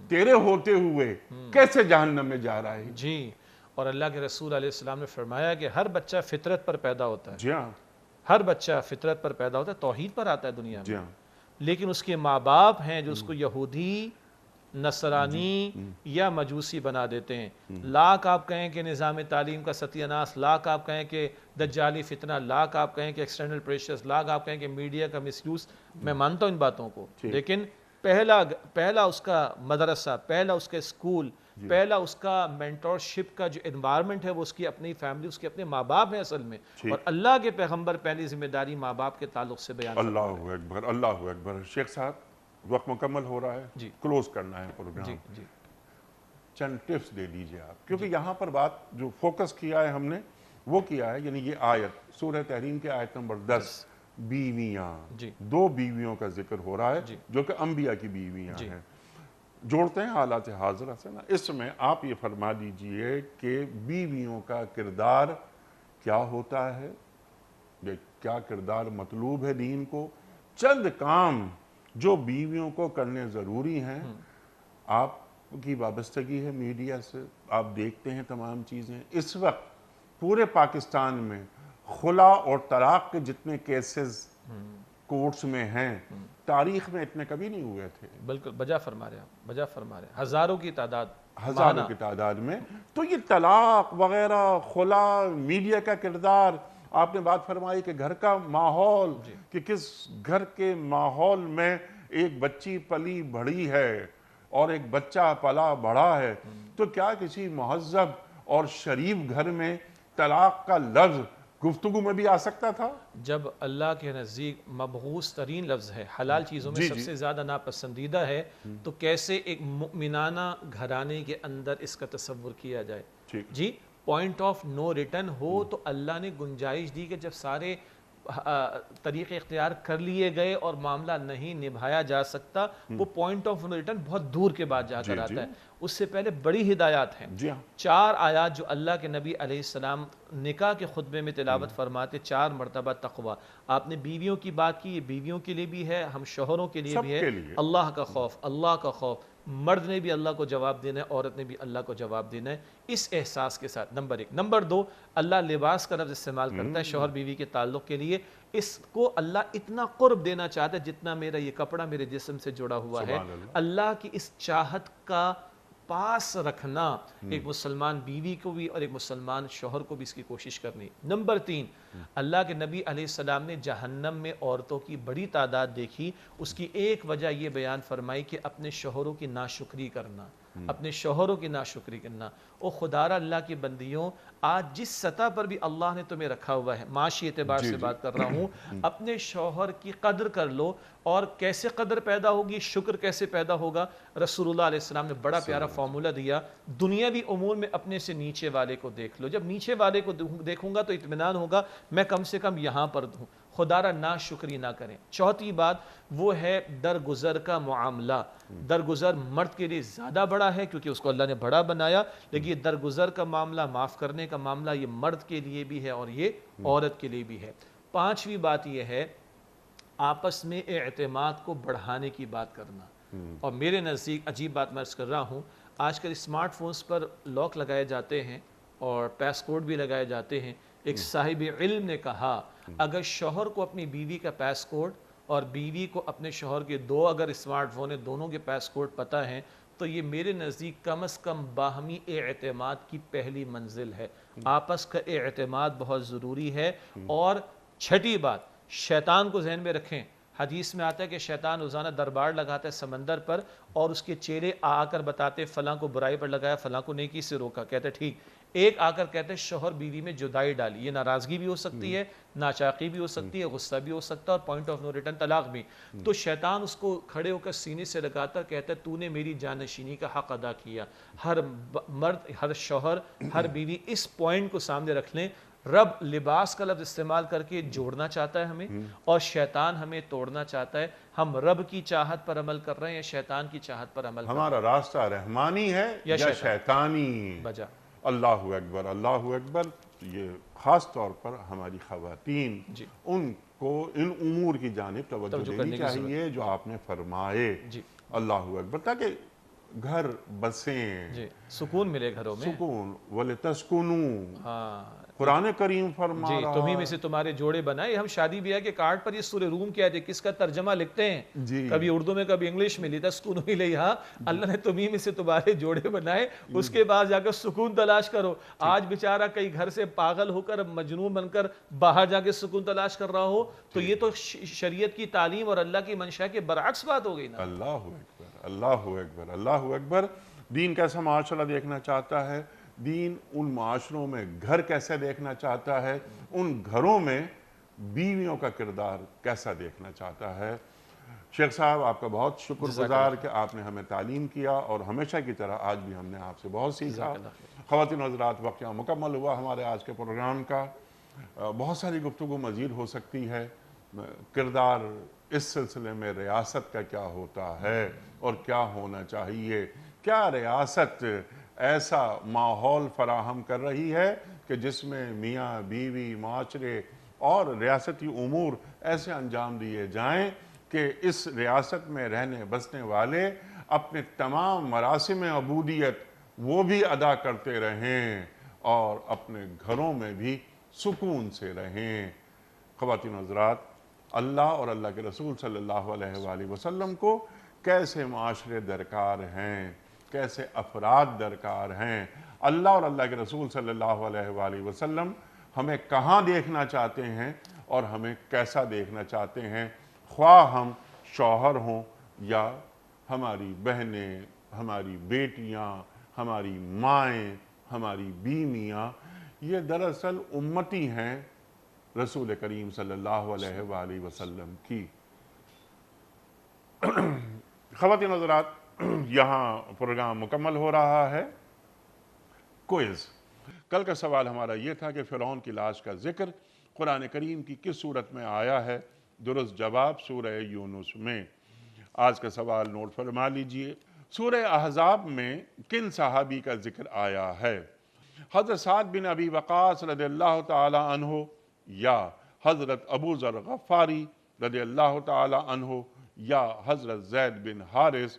تیرے ہوتے ہوئے کیسے جہنم میں جا رہا ہے؟ جی. اور اللہ کے رسول علیہ السلام نے فرمایا کہ ہر بچہ فطرت پر پیدا ہوتا ہے. جی ہاں، ہر بچہ فطرت پر پیدا ہوتا ہے، توحید پر آتا ہے دنیا میں. جی ہاں، لیکن اس کے ماں باپ ہیں جو اس کو یہودی، نصرانی یا مجوسی بنا دیتے ہیں. لاکھ آپ کہیں کہ نظام تعلیم کا ستیہ ناس، لاکھ آپ کہیں کہ دجالی فتنہ، لاکھ آپ کہیں کہ ایکسٹرنل پریشرز، لاکھ آپ کہیں کہ میڈیا کا مس یوز، میں مانتا ہوں ان باتوں کو، لیکن پہلا اس کا مدرسہ، پہلا اس کا اسکول، پہلا اس کا مینٹورشپ کا جو انوائرمنٹ ہے وہ اس کی اپنی فیملی، اس کے اپنے ماں باپ ہیں اصل میں. اور اللہ کے پیغمبر پہلی ذمہ داری ماں باپ کے تعلق سے بیان کرتے ہیں. اللہ اکبر اللہ اکبر. شیخ صاحب وقت مکمل ہو رہا ہے، کلوز کرنا ہے پروگرام. چند ٹپس دے دیجئے آپ، کیونکہ یہاں پر بات جو فوکس کیا ہے ہم نے وہ کیا ہے، یعنی یہ آیت سورہ تحریم کے آیت نمبر 10، بیویاں، دو بیویوں کا ذکر ہو رہا ہے جو کہ انبیاء کی بیویاں ہیں. جوڑتے ہیں حالات حاضرہ سے نا. اس میں آپ یہ فرما دیجئے کہ بیویوں کا کردار کیا ہوتا ہے، کیا کردار مطلوب ہے دین کو، چند کام جو بیویوں کو کرنے ضروری ہیں. آپ کی وابستگی ہے میڈیا سے، آپ دیکھتے ہیں تمام چیزیں. اس وقت پورے پاکستان میں خلا اور طلاق کے جتنے کیسز کورٹس میں ہیں، تاریخ میں اتنے کبھی نہیں ہوئے تھے. بالکل بجا فرما رہے ہیں، بجا فرما رہے ہیں. ہزاروں کی تعداد میں. تو یہ طلاق وغیرہ، خلا، میڈیا کا کردار، آپ نے بات فرمائی کہ گھر کا ماحول، کہ کس گھر کے ماحول میں ایک بچی پلی بڑھی ہے اور ایک بچہ پلا بڑھا ہے، تو کیا کسی مہذب اور شریف گھر میں طلاق کا لفظ گفتگو میں بھی آ سکتا تھا؟ جب اللہ کے نزدیک مبغوث ترین لفظ ہے، حلال چیزوں میں سب سے زیادہ ناپسندیدہ ہے، تو کیسے ایک مؤمنانہ گھرانے کے اندر اس کا تصور کیا جائے؟ جی پوائنٹ آف نو ریٹرن ہو تو اللہ نے گنجائش دی کہ جب سارے طریقے اختیار کر لیے گئے اور معاملہ نہیں نبھایا جا سکتا، وہ پوائنٹ آف نو ریٹرن بہت دور کے بعد جا کر آتا ہے. اس سے پہلے بڑی ہدایات ہیں. 4 آیات جو اللہ کے نبی علیہ السلام نکاح کے خطبے میں تلاوت فرماتے، 4 مرتبہ تقوی. آپ نے بیویوں کی بات کی، یہ بیویوں کے لیے بھی ہے، ہم شوہروں کے لیے بھی ہے. اللہ کا خوف، اللہ کا خوف. مرد نے بھی اللہ کو جواب دینا ہے، عورت نے بھی اللہ کو جواب دینا ہے، اس احساس کے ساتھ، نمبر 1۔ نمبر 2، اللہ لباس کا لفظ استعمال کرتا ہے شوہر بیوی کے تعلق کے لیے، اس کو اللہ اتنا قرب دینا چاہتا ہے جتنا میرا یہ کپڑا میرے جسم سے جڑا ہوا ہے۔ سبحان اللہ۔ اللہ کی اس چاہت کا پاس رکھنا ایک مسلمان بیوی کو بھی اور ایک مسلمان شوہر کو بھی اس کی کوشش کرنی۔ نمبر 3، اللہ کے نبی علیہ السلام نے جہنم میں عورتوں کی بڑی تعداد دیکھی، اس کی ایک وجہ یہ بیان فرمائی کہ اپنے شوہروں کی ناشکری کرنا، اپنے شوہروں کی ناشکری کرنا۔ او خدارہ اللہ کی بندیوں، آج جس سطح پر بھی اللہ نے تمہیں رکھا ہوا ہے، معاشی اعتبار سے بات کر رہا ہوں، اپنے شوہر کی قدر کر لو، اور کیسے قدر پیدا ہوگی، شکر کیسے پیدا ہوگا۔ رسول اللہ علیہ السلام نے بڑا پیارا فارمولہ دیا، دنیاوی امور میں اپنے سے نیچے والے کو دیکھ لو، جب نیچے والے کو دیکھوں گا تو اطمینان ہوگا میں کم سے کم یہاں پر ہوں، خدارہ ناشکری نہ کریں۔ چوتھی بات وہ ہے درگزر کا معاملہ۔ درگزر مرد کے لیے زیادہ بڑا ہے کیونکہ اس کو اللہ نے بڑا بنایا، لیکن یہ درگزر کا معاملہ، معاف کرنے کا معاملہ، یہ مرد کے لیے بھی ہے اور یہ عورت کے لیے بھی ہے۔ پانچویں بات یہ ہے آپس میں اعتماد کو بڑھانے کی بات کرنا، اور میرے نزدیک عجیب بات میں عرض کر رہا ہوں، آج کل اسمارٹ فونز پر لاک لگائے جاتے ہیں اور پیس کوڈ بھی لگائے جاتے ہیں۔ ایک صاحب علم نے کہا اگر شوہر کو اپنی بیوی کا پیس کوڈ اور بیوی کو اپنے شوہر کے دو اگر اسمارٹ فون ہیں، دونوں کے پیس کوڈ پتہ ہیں، تو یہ میرے نزدیک کم از کم باہمی اعتماد کی پہلی منزل ہے۔ آپس کا اعتماد بہت ضروری ہے۔ اور چھٹی بات، شیطان کو ذہن میں رکھیں، حدیث میں آتا ہے کہ شیطان روزانہ دربار لگاتا ہے سمندر پر، اور اس کے چیلے آ کر بتاتے فلاں کو برائی پر لگایا، فلاں کو نیکی سے روکا، کہتے ٹھیک۔ ایک آ کر کہتے شوہر بیوی میں جدائی ڈالی، یہ ناراضگی بھی ہو سکتی ہے، ناچاقی بھی ہو سکتی ہے، غصہ بھی ہو سکتا ہے، اور پوائنٹ آف نو ریٹرن طلاق بھی۔ تو شیطان اس کو کھڑے ہو کر سینے سے لگاتا کہتا ہے تو نے میری جانشینی کا حق ادا کیا۔ ہر مرد، ہر شوہر، ہر بیوی اس پوائنٹ کو سامنے رکھ لیں، رب لباس کا لفظ استعمال کر کے جوڑنا چاہتا ہے ہمیں، اور شیطان ہمیں توڑنا چاہتا ہے۔ ہم رب کی چاہت پر عمل کر رہے ہیں یا شیطان کی چاہت پر عمل کر رہے ہیں؟ ہمارا راستہ رحمانی ہے یا شیطانی؟ بجا اللہ اکبر، اللہ اکبر۔ یہ خاص طور پر ہماری خواتین، جی ان کو ان امور کی جانب توجہ دینی چاہیے جو آپ نے فرمائے۔ جی اللہ اکبر، تاکہ گھر بسیں، جی، سکون ملے گھروں میں۔ سکون، وَلِتَسْكُنُوا، ہاں قرآن کریم فرما جی، رہا تمہیں میں سے تمہارے جوڑے بنائے۔ ہم شادی بیاہ کے کارڈ پر یہ سورہ روم کیا ہے، کس کا ترجمہ لکھتے ہیں، جی، کبھی اردو میں کبھی انگلش میں، لِتَسْكُنُوا إِلَيْهَا، اللہ نے تمہیں میں سے تمہارے جوڑے بنائے، اس کے بعد جا کر سکون تلاش کرو۔ آج بیچارہ کئی گھر سے پاگل ہو کر مجنون بن کر باہر جا کے سکون تلاش کر رہا ہو، تو یہ تو شریعت کی تعلیم اور اللہ کی منشا کے برعکس بات ہو گئی نا۔ اللہ اکبر، اللہ اکبر، اللہ اکبر۔ دین کیسا معاشرہ دیکھنا چاہتا ہے، دین ان معاشروں میں گھر کیسے دیکھنا چاہتا ہے، ان گھروں میں بیویوں کا کردار کیسا دیکھنا چاہتا ہے۔ شیخ صاحب، آپ کا بہت شکر گزار کہ آپ نے ہمیں تعلیم کیا، اور ہمیشہ کی طرح آج بھی ہم نے آپ سے بہت سیکھا۔ خواتین و حضرات، وقت یہاں مکمل ہوا ہمارے آج کے پروگرام کا۔ بہت ساری گفتگو مزید ہو سکتی ہے۔ کردار اس سلسلے میں ریاست کا کیا ہوتا ہے اور کیا ہونا چاہیے، کیا ریاست ایسا ماحول فراہم کر رہی ہے کہ جس میں میاں بیوی، معاشرے اور ریاستی امور ایسے انجام دیے جائیں کہ اس ریاست میں رہنے بسنے والے اپنے تمام مراسم عبودیت وہ بھی ادا کرتے رہیں اور اپنے گھروں میں بھی سکون سے رہیں۔ خواتین و حضرات، اللہ اور اللہ کے رسول صلی اللہ علیہ وآلہ وسلم کو کیسے معاشرے درکار ہیں، کیسے افراد درکار ہیں، اللہ اور اللہ کے رسول صلی اللہ علیہ وآلہ وسلم ہمیں کہاں دیکھنا چاہتے ہیں اور ہمیں کیسا دیکھنا چاہتے ہیں، خواہ ہم شوہر ہوں یا ہماری بہنیں، ہماری بیٹیاں، ہماری مائیں، ہماری بیویاں، یہ دراصل امتی ہیں رسول کریم صلی اللہ علیہ وآلہ وسلم کی۔ خواتین و حضرات، یہاں پروگرام مکمل ہو رہا ہے۔ کوئز۔ کل کا سوال ہمارا یہ تھا کہ فرعون کی لاش کا ذکر قرآن کریم کی کس صورت میں آیا ہے؟ درست جواب سورہ یونس میں۔ آج کا سوال نوٹ فرما لیجئے۔ سورہ احزاب میں کن صحابی کا ذکر آیا ہے؟ حضرت سعد بن ابی وقاص رضی اللہ تعالی عنہ، یا حضرت ابو ذر غفاری رضی اللہ تعالی عنہ، یا حضرت زید بن حارث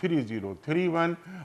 3031